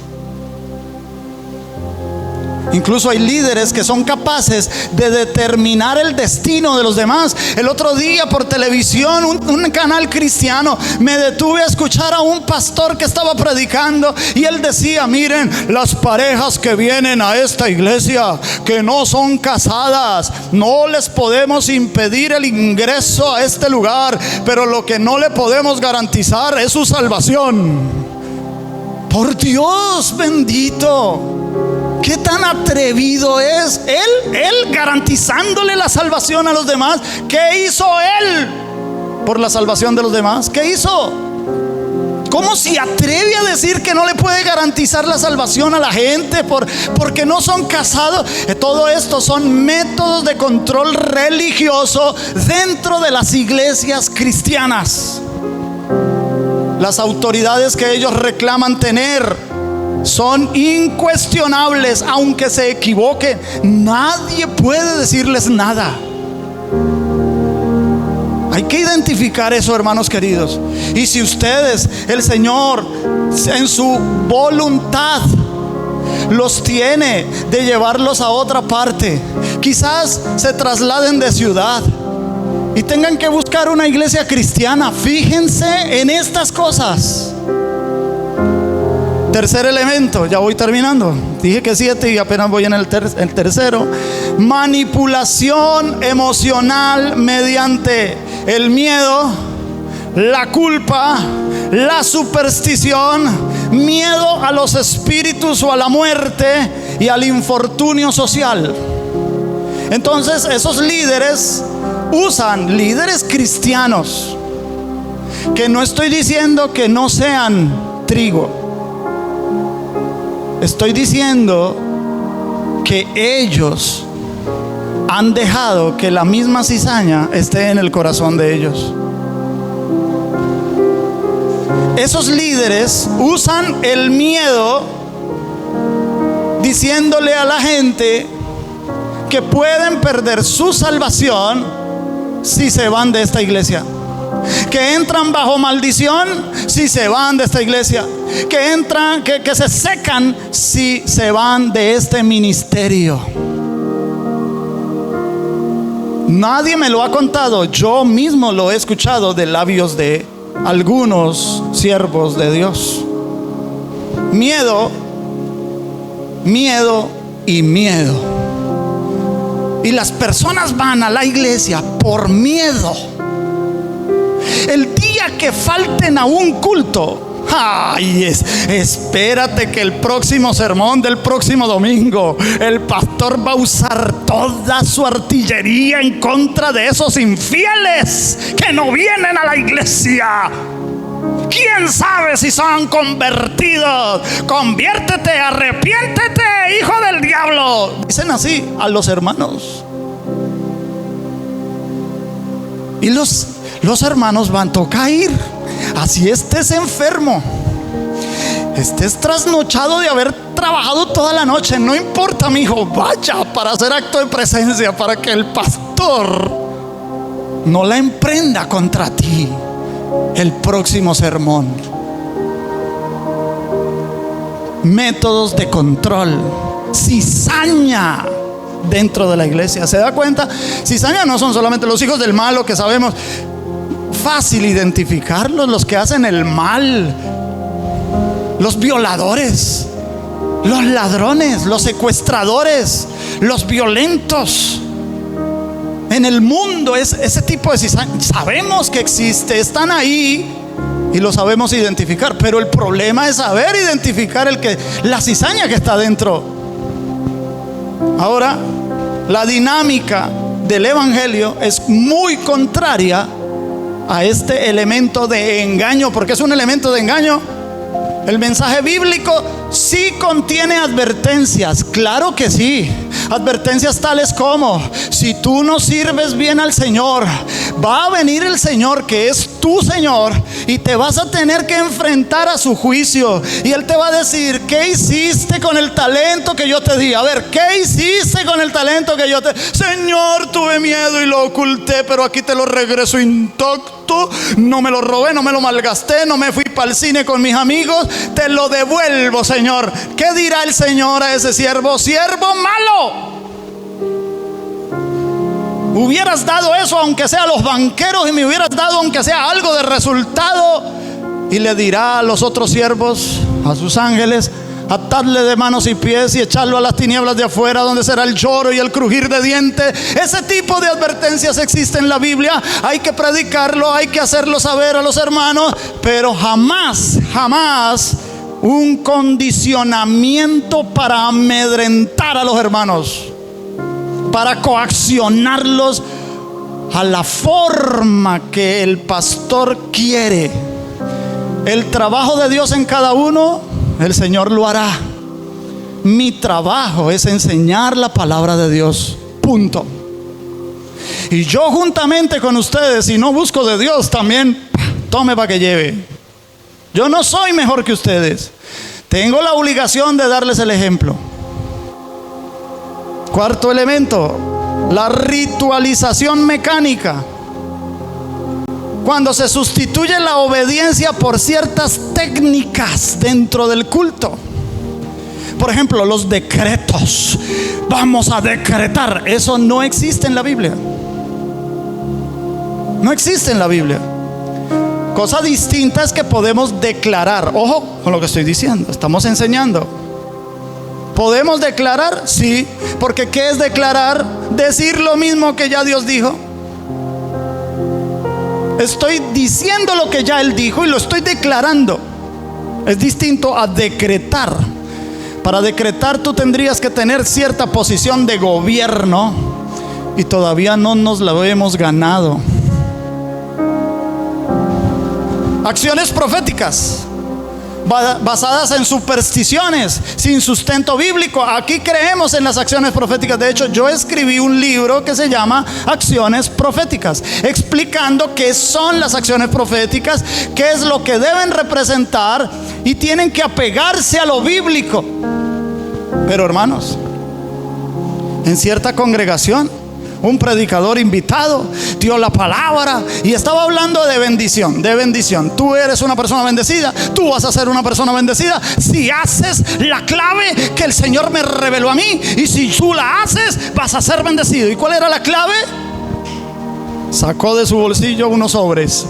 Incluso hay líderes que son capaces de determinar el destino de los demás. El otro día por televisión, un canal cristiano, me detuve a escuchar a un pastor que estaba predicando y él decía: miren, las parejas que vienen a esta iglesia, que no son casadas, no les podemos impedir el ingreso a este lugar, pero lo que no le podemos garantizar es su salvación. Por Dios bendito, ¿qué tan atrevido es él garantizándole la salvación a los demás? ¿Qué hizo él por la salvación de los demás? ¿Qué hizo? ¿Cómo se atreve a decir que no le puede garantizar la salvación a la gente porque no son casados? Todo esto son métodos de control religioso dentro de las iglesias cristianas. Las autoridades que ellos reclaman tener son incuestionables, aunque se equivoquen. Nadie puede decirles nada. Hay que identificar eso, hermanos queridos. Y si ustedes, el Señor, en su voluntad, los tiene de llevarlos a otra parte, quizás se trasladen de ciudad y tengan que buscar una iglesia cristiana. Fíjense en estas cosas. Tercer elemento, ya voy terminando. Dije que 7 y apenas voy en el tercero. Manipulación emocional mediante el miedo, la culpa, la superstición, miedo a los espíritus o a la muerte y al infortunio social. Entonces esos líderes usan, líderes cristianos, que no estoy diciendo que no sean trigo. Estoy diciendo que ellos han dejado que la misma cizaña esté en el corazón de ellos. Esos líderes usan el miedo, diciéndole a la gente que pueden perder su salvación si se van de esta iglesia, que entran bajo maldición si se van de esta iglesia, que entran, que se secan si se van de este ministerio. Nadie me lo ha contado, yo mismo lo he escuchado de labios de algunos siervos de Dios. Miedo, miedo y miedo. Y las personas van a la iglesia por miedo. El día que falten a un culto, espérate que el próximo sermón del próximo domingo, el pastor va a usar toda su artillería en contra de esos infieles que no vienen a la iglesia. ¿Quién sabe si son convertidos? Conviértete, arrepiéntete, hijo del diablo. Dicen así a los hermanos. Y los hermanos van, toca ir. Así estés enfermo, estés trasnochado de haber trabajado toda la noche, no importa, mi hijo, vaya para hacer acto de presencia, para que el pastor no la emprenda contra ti el próximo sermón. Métodos de control, cizaña dentro de la iglesia. ¿Se da cuenta? Cizaña no son solamente los hijos del malo, que sabemos fácil identificarlos, los que hacen el mal, los violadores, los ladrones, los secuestradores, los violentos. En el mundo es ese tipo de cizaña. Sabemos que existe, están ahí y lo sabemos identificar, pero el problema es saber identificar la cizaña que está dentro. Ahora, la dinámica del evangelio es muy contraria a este elemento de engaño. Porque es un elemento de engaño. El mensaje bíblico sí contiene advertencias, claro que sí. Advertencias tales como: si tú no sirves bien al Señor, va a venir el Señor, que es tú, Señor, y te vas a tener que enfrentar a su juicio. Y Él te va a decir: ¿qué hiciste con el talento que yo te di? A ver, ¿qué hiciste con el talento que yo te di? Señor, tuve miedo y lo oculté, pero aquí te lo regreso intacto. No me lo robé, no me lo malgasté, no me fui para el cine con mis amigos. Te lo devuelvo, Señor. ¿Qué dirá el Señor a ese siervo? Siervo malo, hubieras dado eso aunque sea a los banqueros, y me hubieras dado aunque sea algo de resultado. Y le dirá a los otros siervos, a sus ángeles: atadle de manos y pies y echarlo a las tinieblas de afuera, donde será el lloro y el crujir de dientes. Ese tipo de advertencias existe en la Biblia. Hay que predicarlo, hay que hacerlo saber a los hermanos, pero jamás, jamás un condicionamiento para amedrentar a los hermanos, para coaccionarlos a la forma que el pastor quiere. El trabajo de Dios en cada uno, el Señor lo hará. Mi trabajo es enseñar la palabra de Dios, punto. Y yo juntamente con ustedes, si no busco de Dios, también tome para que lleve. Yo no soy mejor que ustedes. Tengo la obligación de darles el ejemplo. Cuarto elemento: la ritualización mecánica. Cuando se sustituye la obediencia por ciertas técnicas dentro del culto. Por ejemplo, los decretos. Vamos a decretar. Eso no existe en la Biblia. No existe en la Biblia. Cosa distinta es que podemos declarar. Ojo con lo que estoy diciendo. Estamos enseñando. ¿Podemos declarar? Sí. Porque ¿qué es declarar? Decir lo mismo que ya Dios dijo. Estoy diciendo lo que ya Él dijo y lo estoy declarando. Es distinto a decretar. Para decretar tú tendrías que tener cierta posición de gobierno, y todavía no nos la hemos ganado. Acciones proféticas basadas en supersticiones, sin sustento bíblico. Aquí creemos en las acciones proféticas. De hecho, yo escribí un libro que se llama Acciones Proféticas, explicando qué son las acciones proféticas, qué es lo que deben representar, y tienen que apegarse a lo bíblico. Pero hermanos, en cierta congregación, un predicador invitado dio la palabra y estaba hablando de bendición, de bendición. Tú eres una persona bendecida, tú vas a ser una persona bendecida si haces la clave que el Señor me reveló a mí, y si tú la haces vas a ser bendecido. ¿Y cuál era la clave? Sacó de su bolsillo unos sobres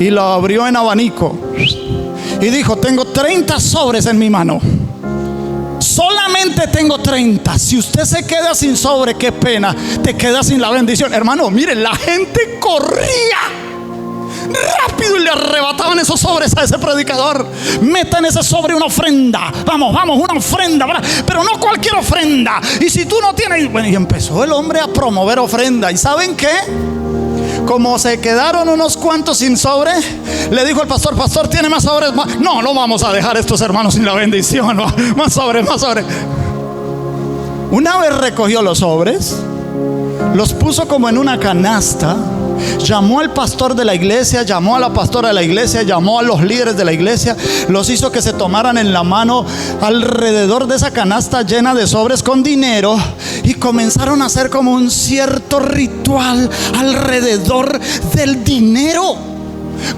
y lo abrió en abanico y dijo: tengo 30 sobres en mi mano. Solamente tengo 30. Si usted se queda sin sobre, qué pena, te quedas sin la bendición. Hermano, miren, la gente corría rápido y le arrebataban esos sobres a ese predicador. Meta en ese sobre una ofrenda. Vamos, una ofrenda, ¿verdad? Pero no cualquier ofrenda. Y si tú no tienes... Bueno, y empezó el hombre a promover ofrenda. ¿Y saben qué? Como se quedaron unos cuantos sin sobre, le dijo el pastor: pastor, ¿tiene más sobres? No, no vamos a dejar a estos hermanos sin la bendición. No, más sobres, más sobres. Una vez recogió los sobres, los puso como en una canasta, llamó al pastor de la iglesia, llamó a la pastora de la iglesia, llamó a los líderes de la iglesia, los hizo que se tomaran en la mano alrededor de esa canasta llena de sobres con dinero, y comenzaron a hacer como un cierto ritual alrededor del dinero,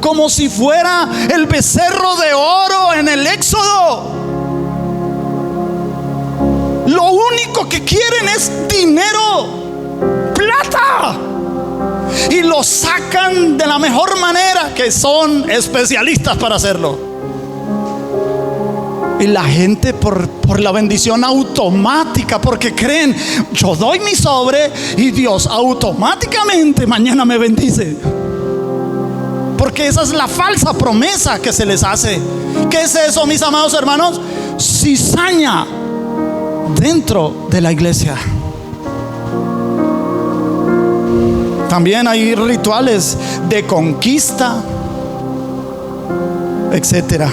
como si fuera el becerro de oro en el Éxodo. Lo único que quieren es dinero, plata, y lo sacan de la mejor manera, que son especialistas para hacerlo. Y la gente por la bendición automática, porque creen: yo doy mi sobre y Dios automáticamente mañana me bendice. Porque esa es la falsa promesa que se les hace. ¿Qué es eso, mis amados hermanos? Cizaña dentro de la iglesia. También hay rituales de conquista, etcétera.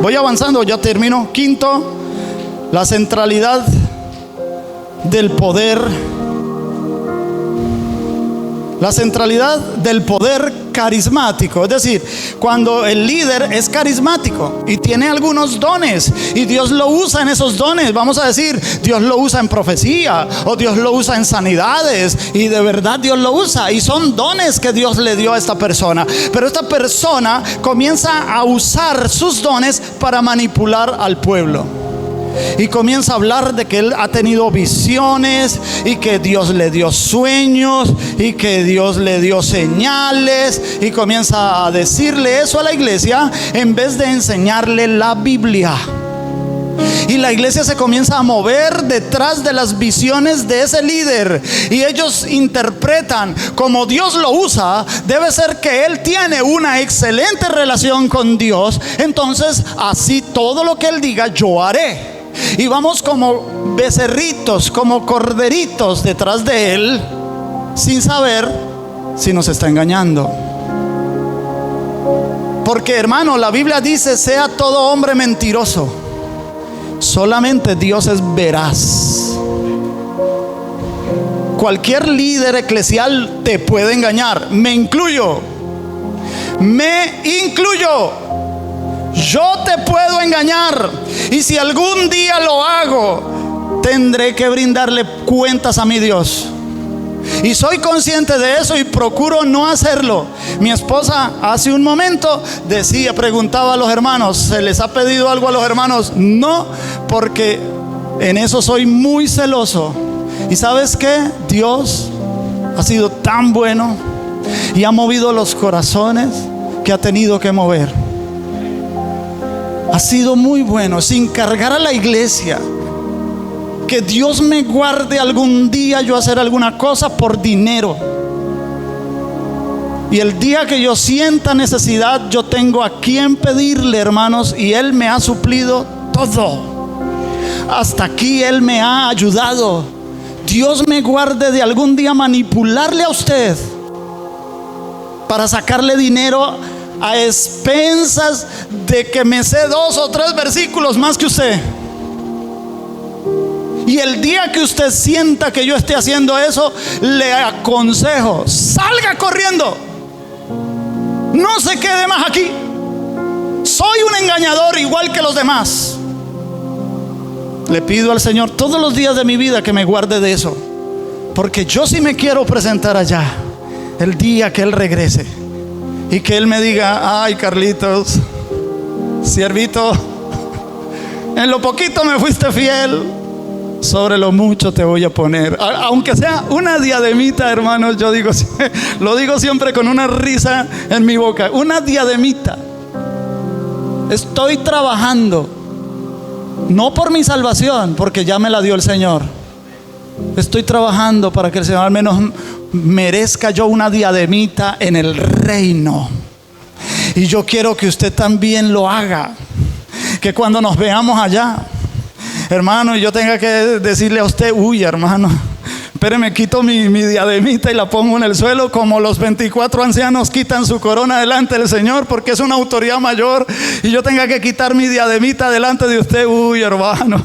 Voy avanzando, ya termino. Quinto, la centralidad del poder. La centralidad del poder carismático. Es decir, cuando el líder es carismático y tiene algunos dones y Dios lo usa en esos dones. Vamos a decir, Dios lo usa en profecía o Dios lo usa en sanidades, y de verdad Dios lo usa y son dones que Dios le dio a esta persona. Pero esta persona comienza a usar sus dones para manipular al pueblo. Y comienza a hablar de que él ha tenido visiones y que Dios le dio sueños y que Dios le dio señales, y comienza a decirle eso a la iglesia en vez de enseñarle la Biblia. Y la iglesia se comienza a mover detrás de las visiones de ese líder, y ellos interpretan como Dios lo usa, debe ser que él tiene una excelente relación con Dios, entonces así todo lo que él diga yo haré. Y vamos como becerritos, como corderitos detrás de él, sin saber si nos está engañando. Porque, hermano, la Biblia dice: sea todo hombre mentiroso, solamente Dios es veraz. Cualquier líder eclesial te puede engañar, me incluyo. Yo te puedo engañar, y si algún día lo hago, tendré que brindarle cuentas a mi Dios. Y soy consciente de eso y procuro no hacerlo. Mi esposa hace un momento preguntaba a los hermanos: ¿se les ha pedido algo a los hermanos? No, porque en eso soy muy celoso. ¿Y sabes qué? Dios ha sido tan bueno y ha movido los corazones que ha tenido que mover. Ha sido muy bueno, sin cargar a la iglesia. Que Dios me guarde algún día yo hacer alguna cosa por dinero. Y el día que yo sienta necesidad, yo tengo a quien pedirle, hermanos, y Él me ha suplido todo. Hasta aquí Él me ha ayudado. Dios me guarde de algún día manipularle a usted para sacarle dinero a expensas de que me sé 2 o 3 versículos más que usted. Y el día que usted sienta que yo esté haciendo eso, le aconsejo: salga corriendo, no se quede más aquí. Soy un engañador igual que los demás. Le pido al Señor todos los días de mi vida que me guarde de eso, porque yo sí me quiero presentar allá el día que Él regrese y que Él me diga: ay, Carlitos, siervito, en lo poquito me fuiste fiel, sobre lo mucho te voy a poner. Aunque sea una diademita, hermanos, yo digo, lo digo siempre con una risa en mi boca: una diademita. Estoy trabajando, no por mi salvación, porque ya me la dio el Señor. Estoy trabajando para que el Señor al menos merezca yo una diademita en el reino. Y yo quiero que usted también lo haga. Que cuando nos veamos allá, hermano, yo tenga que decirle a usted: uy, hermano, espéreme, quito mi diademita y la pongo en el suelo, como los 24 ancianos quitan su corona delante del Señor, porque es una autoridad mayor, y yo tenga que quitar mi diademita delante de usted. Uy, hermano.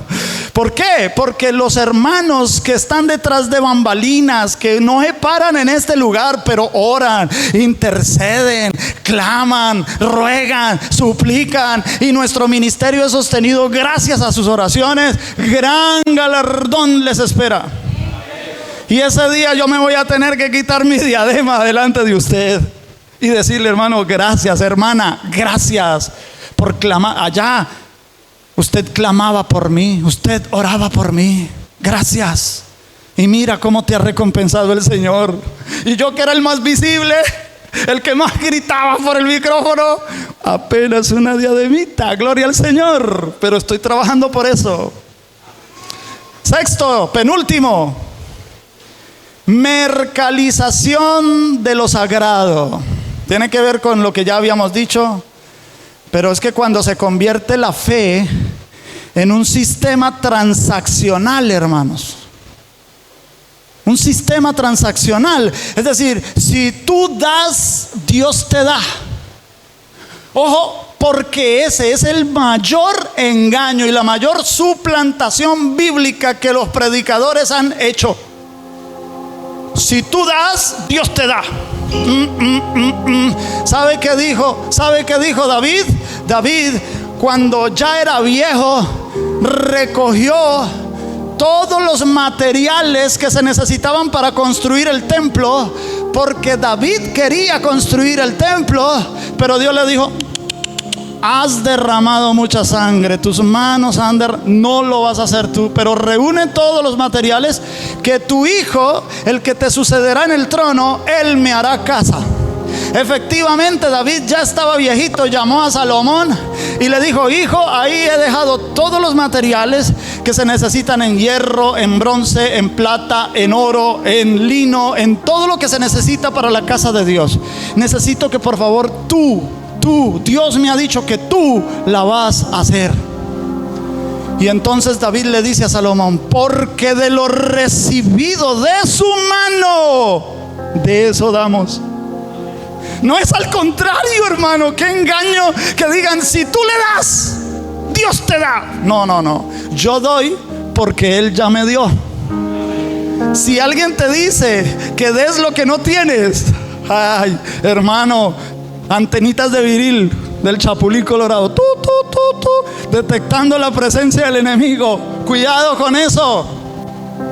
¿Por qué? Porque los hermanos que están detrás de bambalinas, que no se paran en este lugar, pero oran, interceden, claman, ruegan, suplican, y nuestro ministerio es sostenido gracias a sus oraciones. Gran galardón les espera. Y ese día yo me voy a tener que quitar mi diadema delante de usted y decirle: hermano, gracias, hermana, gracias por clamar. Allá usted clamaba por mí, usted oraba por mí, gracias. Y mira cómo te ha recompensado el Señor. Y yo, que era el más visible, el que más gritaba por el micrófono, apenas una diademita, gloria al Señor. Pero estoy trabajando por eso. Sexto, penúltimo: mercalización de lo sagrado. Tiene que ver con lo que ya habíamos dicho, pero es que cuando se convierte la fe en un sistema transaccional, hermanos, un sistema transaccional, es decir, si tú das, Dios te da. Ojo, porque ese es el mayor engaño y la mayor suplantación bíblica que los predicadores han hecho. si tú das, Dios te da. ¿Sabe qué dijo? ¿Sabe qué dijo David? David, cuando ya era viejo, recogió todos los materiales que se necesitaban para construir el templo, porque David quería construir el templo, pero Dios le dijo: has derramado mucha sangre, tus manos no lo vas a hacer tú, pero reúne todos los materiales, que tu hijo, el que te sucederá en el trono, él me hará casa. Efectivamente, David ya estaba viejito, llamó a Salomón y le dijo: hijo, ahí he dejado todos los materiales que se necesitan en hierro, en bronce, en plata, en oro, en lino, en todo lo que se necesita para la casa de Dios. Necesito que por favor tú, Dios me ha dicho que tú la vas a hacer. Y entonces David le dice a Salomón: porque de lo recibido de su mano, de eso damos. No es al contrario, hermano. Qué engaño que digan: si tú le das, Dios te da. No. Yo doy porque Él ya me dio. Si alguien te dice que des lo que no tienes, ay, hermano, antenitas de viril del Chapulín Colorado, detectando la presencia del enemigo. Cuidado con eso.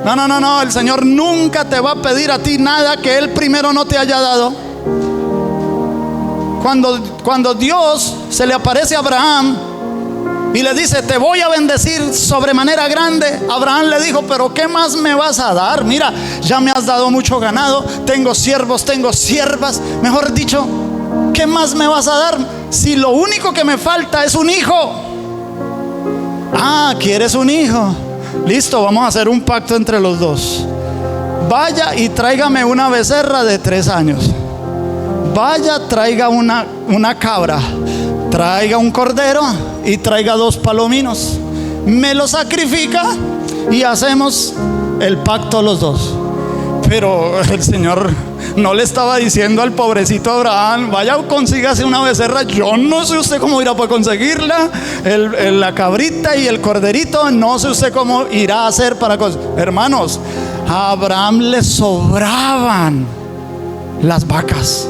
No. El Señor nunca te va a pedir a ti nada que Él primero no te haya dado. Cuando Dios se le aparece a Abraham y le dice: te voy a bendecir sobremanera grande, Abraham le dijo: pero ¿qué más me vas a dar? Mira, ya me has dado mucho ganado, tengo siervos, tengo siervas. Mejor dicho, ¿qué más me vas a dar si lo único que me falta es un hijo? Ah, ¿quieres un hijo? Listo, vamos a hacer un pacto entre los dos. Vaya y tráigame una becerra de 3 años. Vaya, traiga una cabra, traiga un cordero y traiga 2 palominos. Me lo sacrifica y hacemos el pacto los dos. Pero el Señor no le estaba diciendo al pobrecito Abraham: vaya, consígase una becerra. Yo no sé usted cómo irá a conseguirla, la cabrita y el corderito, no sé usted cómo irá a hacer para hermanos, a Abraham le sobraban las vacas,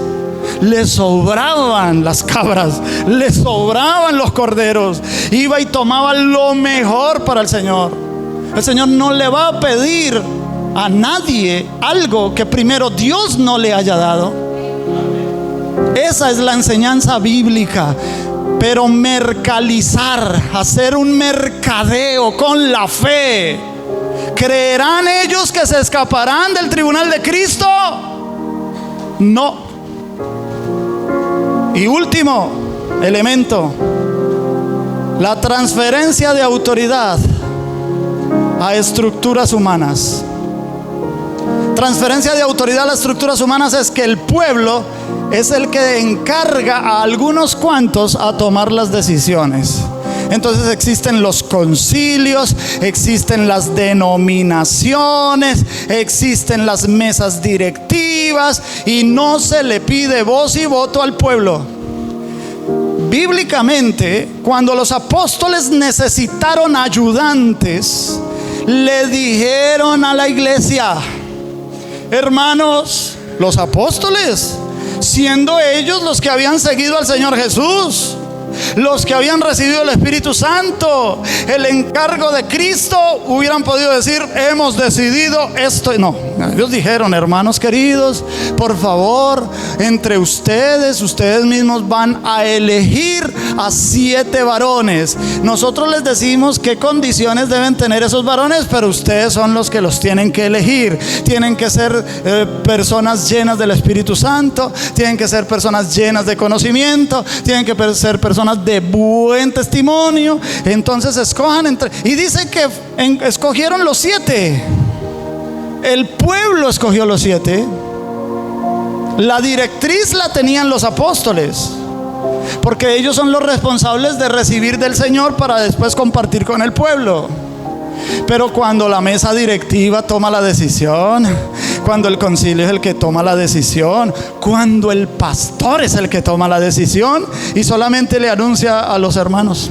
le sobraban las cabras, le sobraban los corderos. Iba y tomaba lo mejor para el Señor. El Señor no le va a pedir a nadie algo que primero Dios no le haya dado. Esa es la enseñanza bíblica. Pero mercalizar, hacer un mercadeo con la fe, ¿creerán ellos que se escaparán del tribunal de Cristo? No. Y último elemento, la transferencia de autoridad a estructuras humanas. Transferencia de autoridad a las estructuras humanas es que el pueblo es el que encarga a algunos cuantos a tomar las decisiones. Entonces existen los concilios, existen las denominaciones, existen las mesas directivas, y no se le pide voz y voto al pueblo. Bíblicamente, cuando los apóstoles necesitaron ayudantes, le dijeron a la iglesia: hermanos, los apóstoles, siendo ellos los que habían seguido al Señor Jesús, los que habían recibido el Espíritu Santo, el encargo de Cristo, hubieran podido decir: hemos decidido esto. No, ellos dijeron: hermanos queridos, por favor, entre ustedes mismos van a elegir a 7 varones. Nosotros les decimos qué condiciones deben tener esos varones, pero ustedes son los que los tienen que elegir. Tienen que ser personas llenas del Espíritu Santo, tienen que ser personas llenas de conocimiento, tienen que ser personas de buen testimonio. Entonces escojan entre, y dice que escogieron los 7. El pueblo escogió los 7. La directriz la tenían los apóstoles, porque ellos son los responsables de recibir del Señor para después compartir con el pueblo. Pero cuando la mesa directiva toma la decisión, cuando el concilio es el que toma la decisión, cuando el pastor es el que toma la decisión y solamente le anuncia a los hermanos: